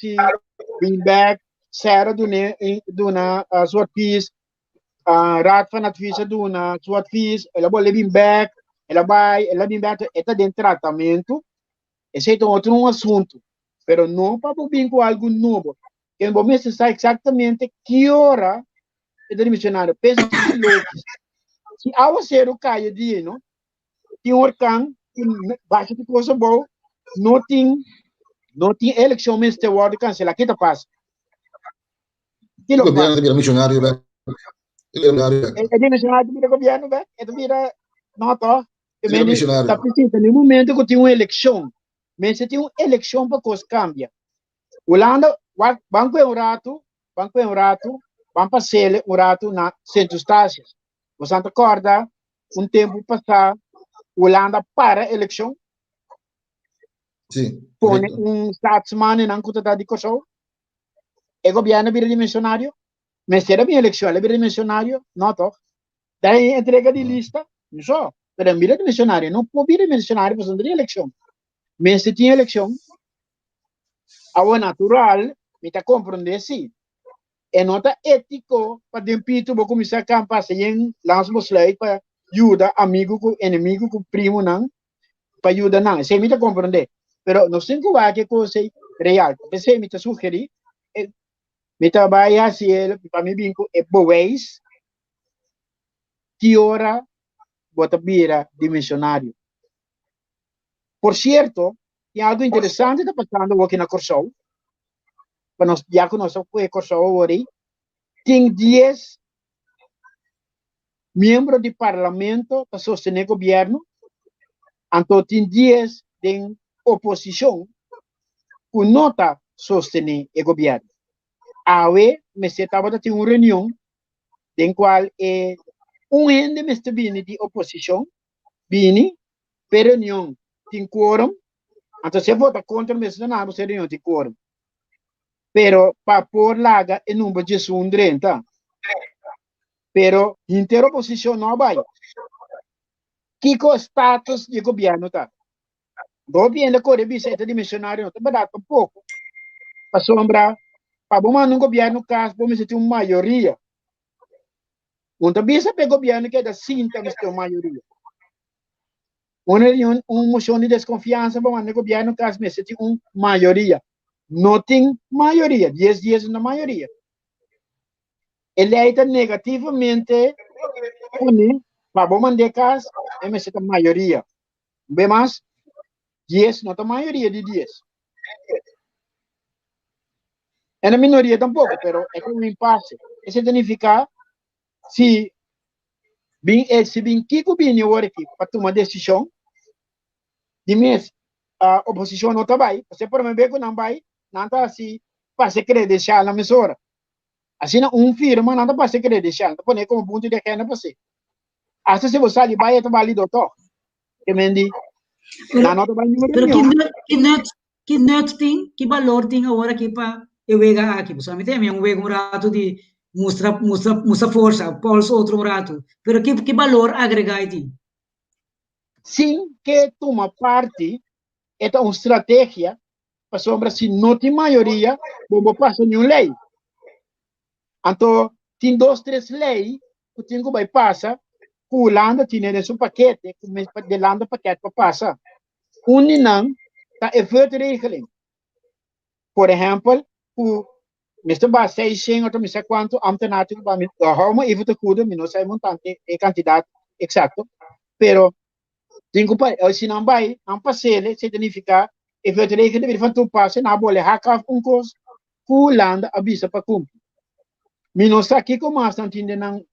bring back, será do na sua fiz, rat van advisa do na sua fiz, ela vai bring back, ela bring back, está dentro tratamento, esse é outro assunto, pero não para vir com algo novo, que o momento sabe exatamente que hora é dimensionado, pensa que louco, se ao ser o caio de não tem orcan, baixa de coisa boa, não tem eleição mesmo de word cancelar, que tá passa. Que o governo vira missionário, né? É dimensionado do governo, né? É do vira nota. Vira missionário. Tá precisa no momento que tem uma eleição, mas se tem uma eleição para coisa cambia. Holanda, banco é um rato, vamos passar um rato na centro estácias. Você acorda, tempo passar, Holanda para eleição, Sim, põe correto. statsman em ancuta de Kosovo, o governo vira dimensionário, mas será bem eleição, ele vira dimensionário, não toque. Daí entrega de lista, não só, mas vira dimensionário, não pode vir dimensionário para fazer eleição. Mas se tinha eleição, a natural, me está compreendendo sim. É nota ético para dempito vou começar a campanha sem lançar lei para ajudar amigo com inimigo com primo não para ajudar não sei me está compreender pero não sei como é que coisa real você me está sugerir me está vai assim para mim bem é boas que hora bota vira dimensionário por certo tem algo interessante está passando aqui na Corsol para nós já conhecemos o Corsol hoje tem 10 miembros do parlamento para sostener o governo, então tem 10 de oposição que não está sostener o governo. Aí, me estava tendo uma reunião, em qual ende me está vindo de oposição, vindo, para reunião tem quórum, então se vota contra, me está não se reunião tem quórum. Pero, para pôr laga, e número de 30, pero, inteira oposição não vai. Que o status do governo está? O governo corre visita dimensionário, não está barato um pouco. Para sombra, para bom no governo, caso, vamos ter uma maioria. Não bisa para o governo que é da cinta, mas tem uma maioria. Uma moção de desconfiança, vamos no governo, caso, mas tem uma maioria. Não tem maioria, 10 dias na maioria. Eleita negativamente, para bom mandar caso, mas tem maioria. Bem mais, 10 não tem maioria de 10. É na minoria tampoco, pero é um impasse. Isso significa se bem que o governo agora aqui para tomar decisão, de mês a oposição não está vai, você por me ver que não vai, não está assim para se credenciar na emissora. Assim firma não está para se credenciar, não põe como ponto de renda para você. Assim se você ali vai, é válido todo. Que mendi, não está vai número nenhum. Que not tem, que valor tem agora aqui para eu pegar aqui, você me tem um rato de mostra força, pulso outro rato, pero que valor agregar tem? Sim, que toma parte, é uma estratégia para sombra se não tem maioria, vamos passar nenhuma lei. Então, tem 2, 3 leis que tem que passar, que o Holanda tem nesse paquete, que de Holanda paquete para passar. Não está efeito regeling. Por exemplo, o Mr. Bassei, sem outro, não sei quanto, amtenato, uma evita cuida, não sei montante, é candidato exato, pero tem que se não vai, não passele, significa efeito regeling, ele faz um passo, não pode hacker coisa, que o Holanda avisa para cumprir. Não está aqui como estão entendendo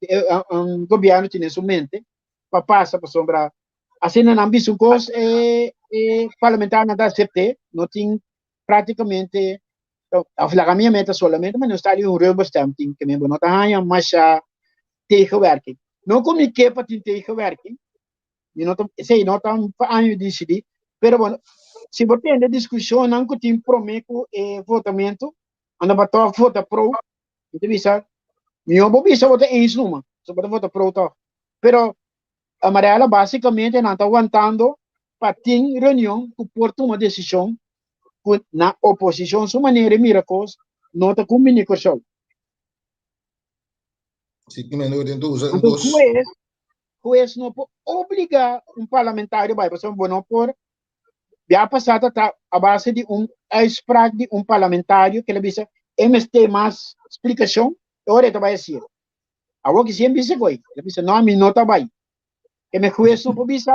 o governo tem isso mente para passar para sombra. Assim não visto coisa parlamentar não dá aceitar, não tem praticamente a flagamento solamente, mas não está ali real bastante que mesmo não está aí mas tegenwerking. Não como que para ter tegenwerking, não sei não está aí decidir, pero bueno, se você tem discussão não que tem prometo votamento, anda para votar pro entrevista, eu vou bisa votar em numa, só para votar pro tá. Pero a Mariela basicamente não está aguentando para ter reunião que por tomar decisão na oposição sua maneira miracos não está comunicação. Sim, que menor então usa então juez não pode obrigar parlamentário vai, por exemplo, não por já passado está a base de esprague de parlamentário que ele disse MST mais explicação, agora ele vai dizer. Agora que sempre disse coi, ele disse não, a mim não está bem. Que me juez não pode dizer,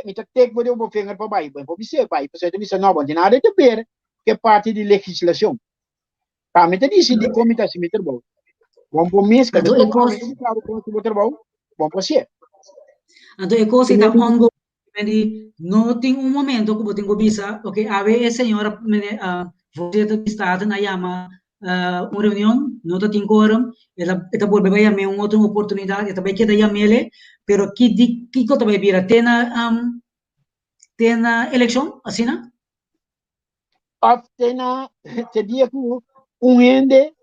me está tendo que eu finger para bem, pode dizer bem, porque ele disse não, não nada de ver que parte de legislação. Tá, me disse de comitê se meter bom. Vamos por mês, que Então, claro, se meter bom, vamos por ser. Então, é coisa que está ongoing. Não tem momento que eu tenho que visa, ok, a ver, a senhora, você está na chama uma reunião, não tem quórum, ela volve a chamar outra oportunidade, ela vai quedar chamar ele, pero ¿qué cosa va a vivir? ¿Tiene elección? ¿Así, no? Of te dia que ende,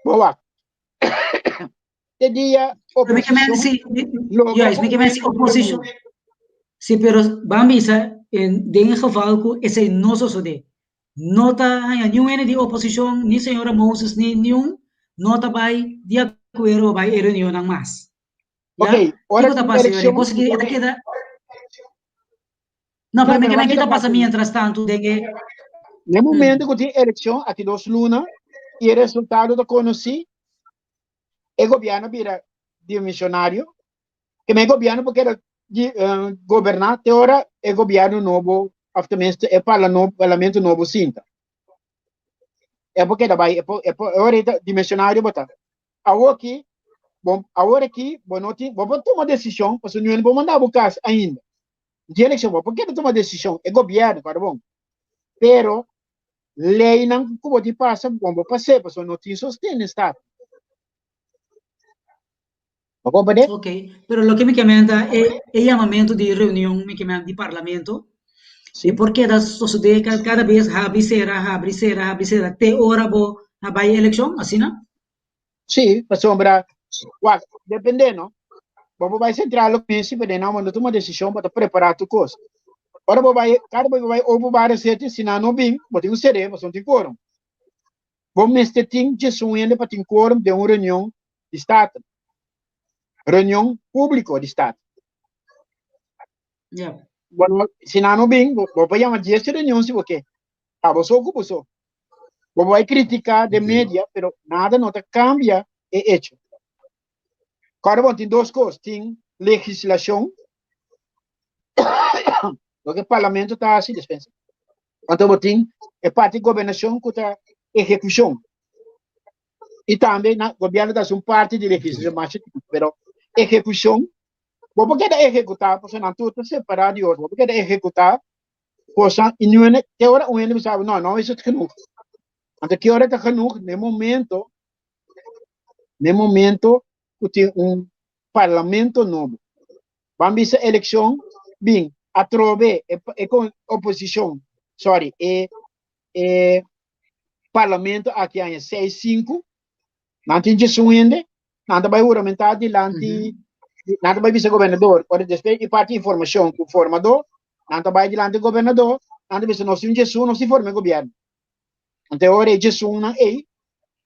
boa, te dia Pero me quedan oposição, sí, logra ya, me quedan sí, oposición. Sí, pero vamos a en el geval que ese no sucede. No está ni un de oposición, ni señora Moses, ni un, no está de acuerdo, va a reunión más. ok, ¿Ya? ¿Qué hora cosa que pasa? eleição, Después que esta queda, no, pero não, me mas quedan, ¿qué que pasa passa, mientras tanto? De que, no momento que tem eleição, aqui dos Luna, e o resultado do conheci, o governo vira dimissionário, que me governo porque era governar, até hora é governo novo, aftermente é parlamento novo, sinta. É porque daí, hora é dimissionário, botar. Aqui, bom, agora aqui, bom, não tem, vou tomar decisão, porque não vou mandar o caso ainda. De eleição, por que não tomar decisão? É governo, para bom. Pero, lei não pode passar, bom, vou passar, porque não tem sustento no Estado. Vou poder? ok, pero lo que me comenta es el llamamiento de reunión, me comenta de parlamento, de Sim. por qué da sucede cada vez abre cera, te hora bo a vai eleição, assim, não? Sim, para sombra, dependendo, vamos vai centrar no princípio de não, mas tomar decisão para preparar tu coisa. Ora, cada vez vai ou várias certas, se não bem, vou ter um CD, mas não tem quórum. Vamos ter que ainda para ter quórum de uma reunião de Estado. Reunião pública de Estado. Yeah. Bueno, se não bem, vou chamar de esta reunião, se você. Ah, você ocupa só. Vou vai criticar de mídia, mas nada não cambia é hecho. Cada um tem duas coisas. Tem legislação, o que o parlamento está assim, dispensa. Então, tem a parte de governação que está execução. E também o governo está uma parte de legislação, mas execução, porque da executar, porque não tudo separado de outro, porque da executar, porque e não é que hora o ene sabe, não, isso é genoeg. Então, que hora é genoeg, no momento que tem parlamento novo. Vamos ver a eleição, bem, a trove, com oposição, parlamento aqui em 6-5, não tem gestão ainda, nada vai juramentar de nada vai vice-governador, pode despedir e parte de informação com o formador, nada vai de do governador, nada vai ser nosso gestão, não se forma governo. Então, hora é gestão na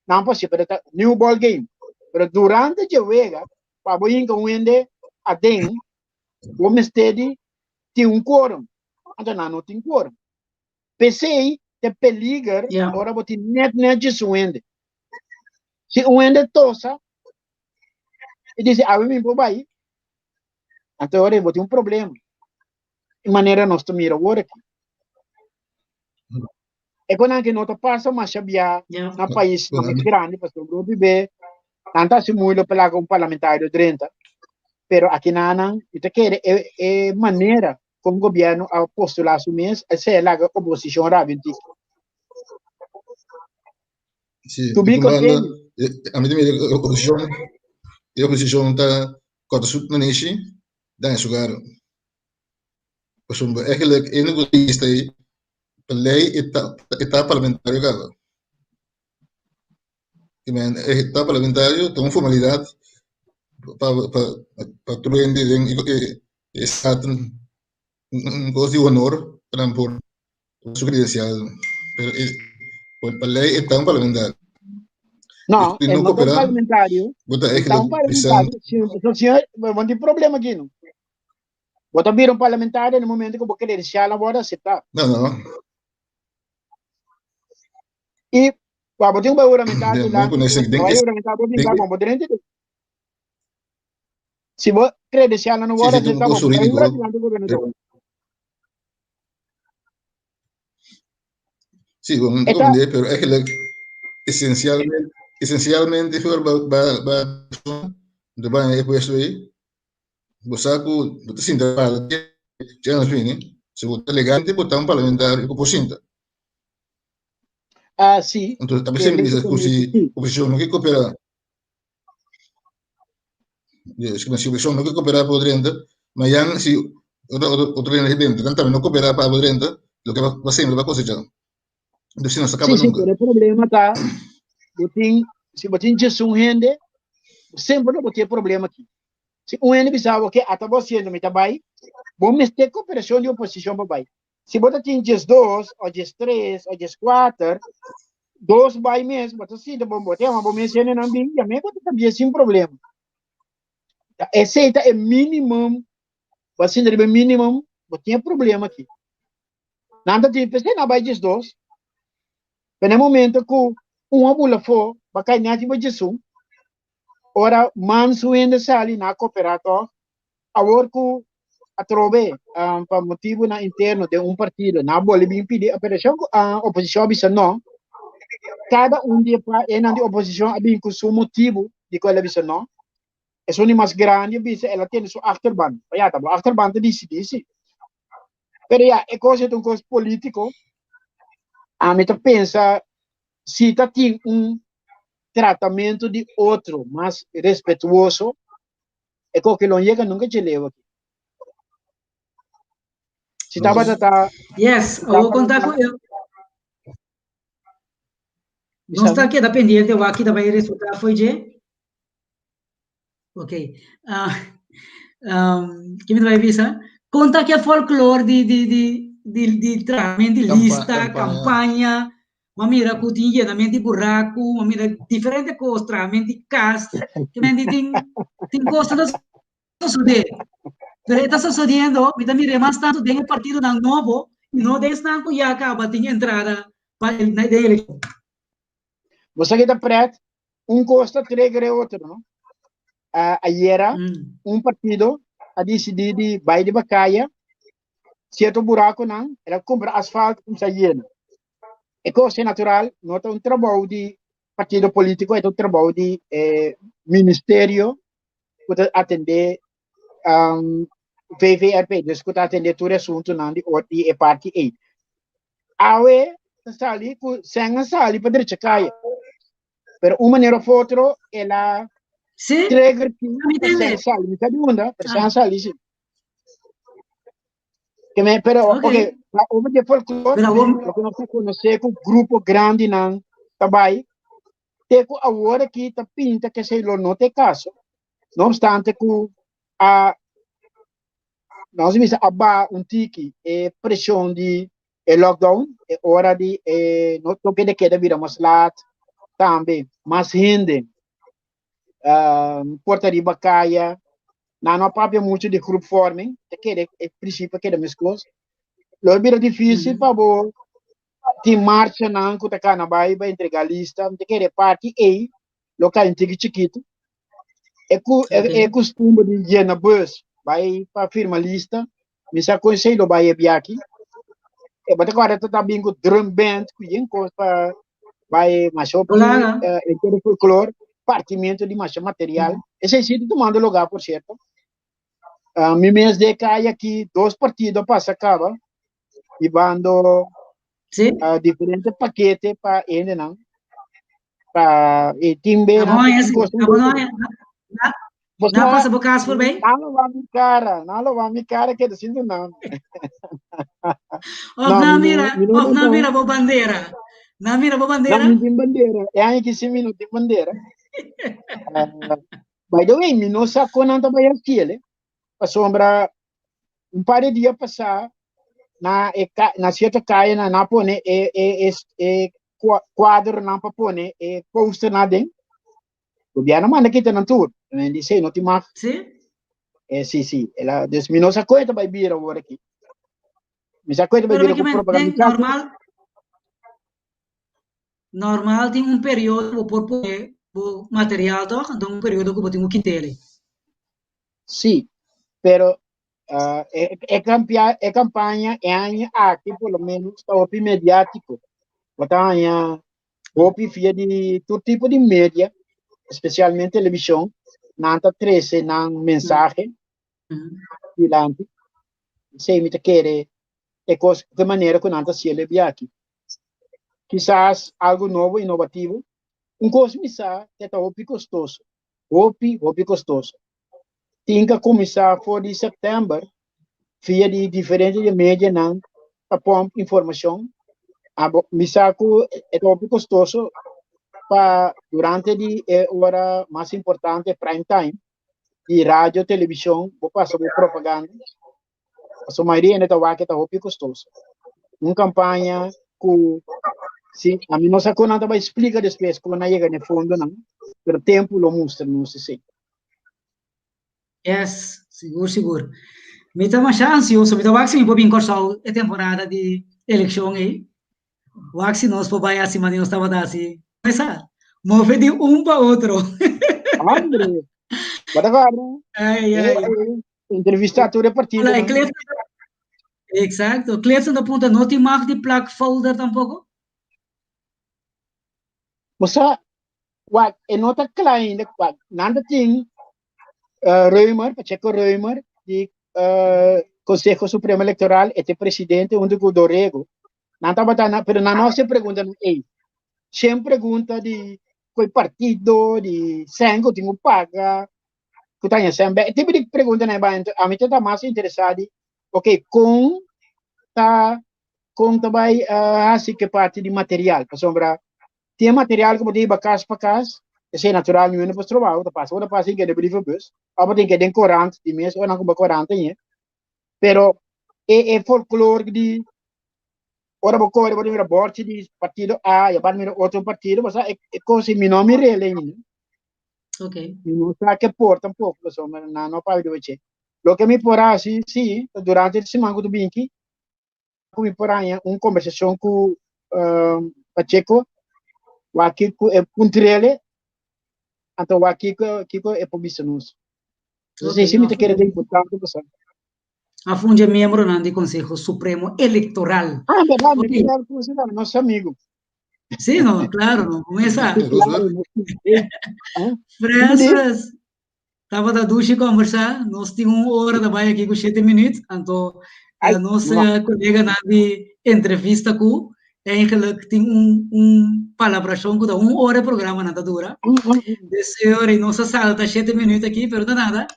não pode ser para new ball game. Mas durante a joga, para o inca ainda a den, o mestede tem quórum, então não tem quórum. PC te peligra, ora você net gestão ainda. Se o ainda tosa, e diz, mim vou vai. Então, agora vou ter problema. De maneira nós mira agora aqui. É quando que nós passa mas sabia na país mais grande, para o grupo B, tanta se muito para com parlamentário 30, pero aqui não, isso quer é maneira como o governo a postular o mês, essa é a oposição rápida. Sim, Tu me contente? a mim também a oposição está com a sua nesse, dá em lugar. Por exemplo, é que ele não existe aí, a lei está parlamentário cara. Está parlamentário, tem uma formalidade para tudo em Estado, coisa de honor para por sua credencial. Pero a lei está parlamentar. Não, E é não não cooperar, parlamentário. bota é que Então, parlamentário, não tem problema aqui, não. Bota vir parlamentário no momento que eu vou credencial, não vou aceitar. não. E, vou ter parlamentário lá, Não conhece parlamentário, vou poder entender. Se vou credencial, não vou aceitar, vou poder entender. Sí, vamos a entender, pero es que esencialmente va a puesto ahí, bosaco, no te sientas para ya no viene, se vota elegante, vota un parlamentario, por cinta. Ah, sim. Entonces, a veces me dice, si oposición no quiere cooperar, Es que si son no que coopera por dentro, mañana si otro dentro, también no coopera para por dentro, lo que va a ser, lo va a cosechar. Entonces no se acaba Sim, sim, nunca. pero o problema tá, se você diz um rende, sempre não tem problema aqui. Se um rende pensava que até você não me tá bem, vamos ter cooperação de oposição para bem. Se você tem dias 2, ou dias 3, ou dias 4, dois vai mesmo, você sim, bom, botar uma bomba cena não bem, já me você também sem problema. Esse é o mínimo, você não é mínimo, você tem problema aqui. Nada de pensar na vai dias 2, no momento que uma bula for, vai cair na tipo de sum, ora manso ainda sali na cooperato, agora que a trove para motivo na interno de partido, na bola bem pedir a oposição bisa não, cada dia para de oposição a bem com seu motivo de qual bisa não, é só mais grande bisa ela tem sua achterban, ya tá, achterban te disse, pero ya é coisa de coisa político, a mim pensa se tá tem tratamento de outro mais respetuoso, é que não chega nunca te leva aqui. Se estava tá Yes, eu vou contar com eu. Não está aqui da pendiente, eu aqui também resultar foi de. Ok. Que me vai avisar? Conta que é folclore de tratamento de lista, campanha, uma mira que tinha de buraco, uma mira diferente coisas, tratamento de cast, que me tem coisas não suceder. Pero está sucediendo, me mire más tanto de un partido tan nuevo, y no de tanto ya acaba de entrada para el de elección. Você que está preto, costa três outro, não? Ayer, partido a decidir de vai de bacaia, certo buraco não, ela compra asfalto com saída. É coisa natural, não é trabalho de partido político, é trabalho de ministério para atender VVRP, para atender todo assunto não de parte A. Awe sali sem sali para direita caia. Pero uma maneira ou outra, ela trigger que sem sali, me sabe onde? Sem sali sim. Pero okay, o de folclore, o que nós conhecemos com grupo grande não, também tem que agora que tá pinta que sei lá não tem caso. Não obstante que nós vimos tiki pressão de lockdown, hora de não quer que viramos lá também, mas rende porta de bacaia, não papo muito de grupo forming, que é princípio que é das coisas. Lo bira difícil para bo ti marcha não que tá na vai entregar lista, te querer parte A, local antigo chiquito. É costume de ir na bus, vai para firma lista, me sa conselho vai aqui. É bota agora tá bem com drum band, que coisa para vai mais o inteiro folclore, partimento de mais material. Esse sítio tomando lugar, por certo. Me mês de caia aqui, 2 partidos passa acaba, e vando diferentes paquetes para ele, não? Para timber, não passa por casa por bem? Não vai me cara, que assim não. Não mira a bandeira. Não mira a bandeira? Não tem bandeira. É aí que se não tem bandeira. By the way, me não sacou nada para aquele. Para sombra, par de dias passar, na certa caia, na pone, quadro na para pone, poster na dentro. O governo manda que na tudo. Me disse, não tem mais. Sim? Sim. Ela, me não sacou, então vai vir agora aqui. Me sacou, então vai vir com propaganda. Normal tem período por poder o material, então período que tem que ter. Sim, pero campanha é aqui pelo menos o mediático. Botando o via de todo tipo de mídia, especialmente televisão, nanta 13 na mensagem, dilante. Sei me te querer de maneira que nanta se ele aqui. Quizás algo novo, inovativo. Coisa missa é hobby custoso. Hobby custoso. tem que começar for de setembro, via de diferentes de mídia, não, para pôr informação. Misaku é muito custoso para durante a hora mais importante, prime time, de rádio, televisão, vou passar por propaganda. A maioria ainda está muito custoso. Uma campanha que, sim, a mim não sei quando ela vai explicar depois como não chega no fundo, não. Pero tempo lo mostra, não sei. Yes, seguro. Me estava ansioso, me estava assim, por encostar a temporada de eleição aí. O axi nós por vai assim, mas nós estava assim. Começar, mover de um para outro. André, bora agora. Ai. Entrevistador é partido. Olha, Cleiton, exacto. Cleiton da ponta, não tem marca de plaque folder tampoco? Você, é nota klein, nada tem Reumer, Pacheco Reumer, de Conselho Supremo Eleitoral, é presidente onde o Dorrego. Não estava dando, pero não se pergunta, sempre pergunta de qual partido, de sangue, tem paga, que tem sempre. Tipo de pergunta, né, a mim está mais interessado, ok, com também, assim que parte de material, para sombra, tem material que pode ir casa para casa, esse é natural, não é para trovar, outra passa que é de brief bus, ou tem que ter corante, de mês, ou não com corante, né, pero é folclore de ora vou correr, vou vir a bordo de partido A, e para outro partido, mas é coisa que não me relem, né? Ok. Não sabe que porta um pouco, mas não para ver o que. Lo que me porá assim, sim, durante esse mango do Binky, me porá uma conversação com Pacheco, o aqui é puntrele, então o aqui é publicinos. Não sei se me quer dizer importante, pessoal. A FUND é membro do Conselho Supremo Eleitoral. Ah, verdade, Okay. Nosso amigo. Sim, não, claro, não. Começa. Roosevelt. Francis, estava da ducha e conversar. Nós tínhamos uma hora da baia aqui com 7 minutos. Então, a nossa colega na entrevista com eigenlijk tem palabração que dá uma hora programa nada dura. Desse hora e nossa sala está 7 minutos aqui, pero nada.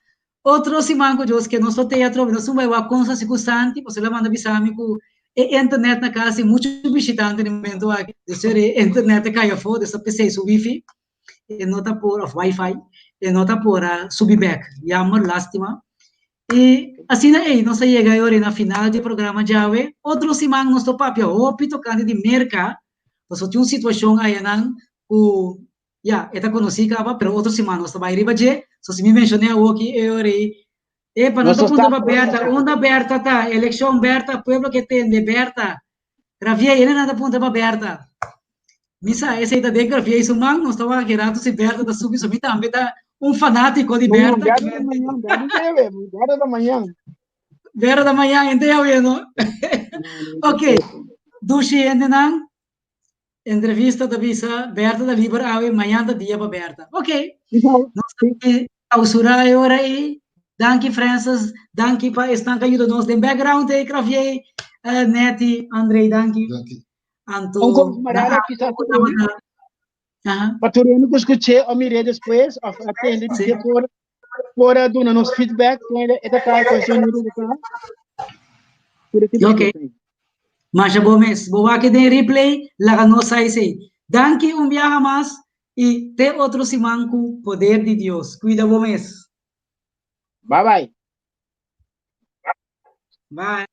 Outro simanco de que nosso teatro, nós não vai a consa circunstante, você lá manda bisami com internet na casa, muito visitante no momento aqui. Desse hora internet cai fora, dessa PC su wifi, e nota por of wifi, e nota por subback, yammer lástima. E assim aí, nós chega agora na final do programa Jave, outro simanco nosso papel, o pito tocando de merca, nós tinha uma situação aí não, o esta conhecida, pero outro semana nós vai riba je, se me mencionei aqui para não ponto aberta tá, eleição aberta, pueblo que tem aberta, gravia ele nada ponto aberta. Misa essa aí da gravia isso man, nós estava aqui rato se aberta da subir também tá fanático de aberta. Agora da manhã. Vera da manhã, entendeu, não? Ok, dushi endenan. Entrevista da visa Berta da Libera Ave manhã da dia para Berta. Ok. Nós temos clausurar agora aí. Danke, Francis. Danke para estar ajudando nós. No background aí, Cravier, Neti, Andrei, danke. Anto, Paturino que escutei, eu mirei depois, atende de por dando nos feedback, é da cara Ok. Masha Gomes, boa que tem replay, lá no site. Danke viaja mais e te outro simanco, poder de Deus. Cuida Gomes. Bye bye. Bye.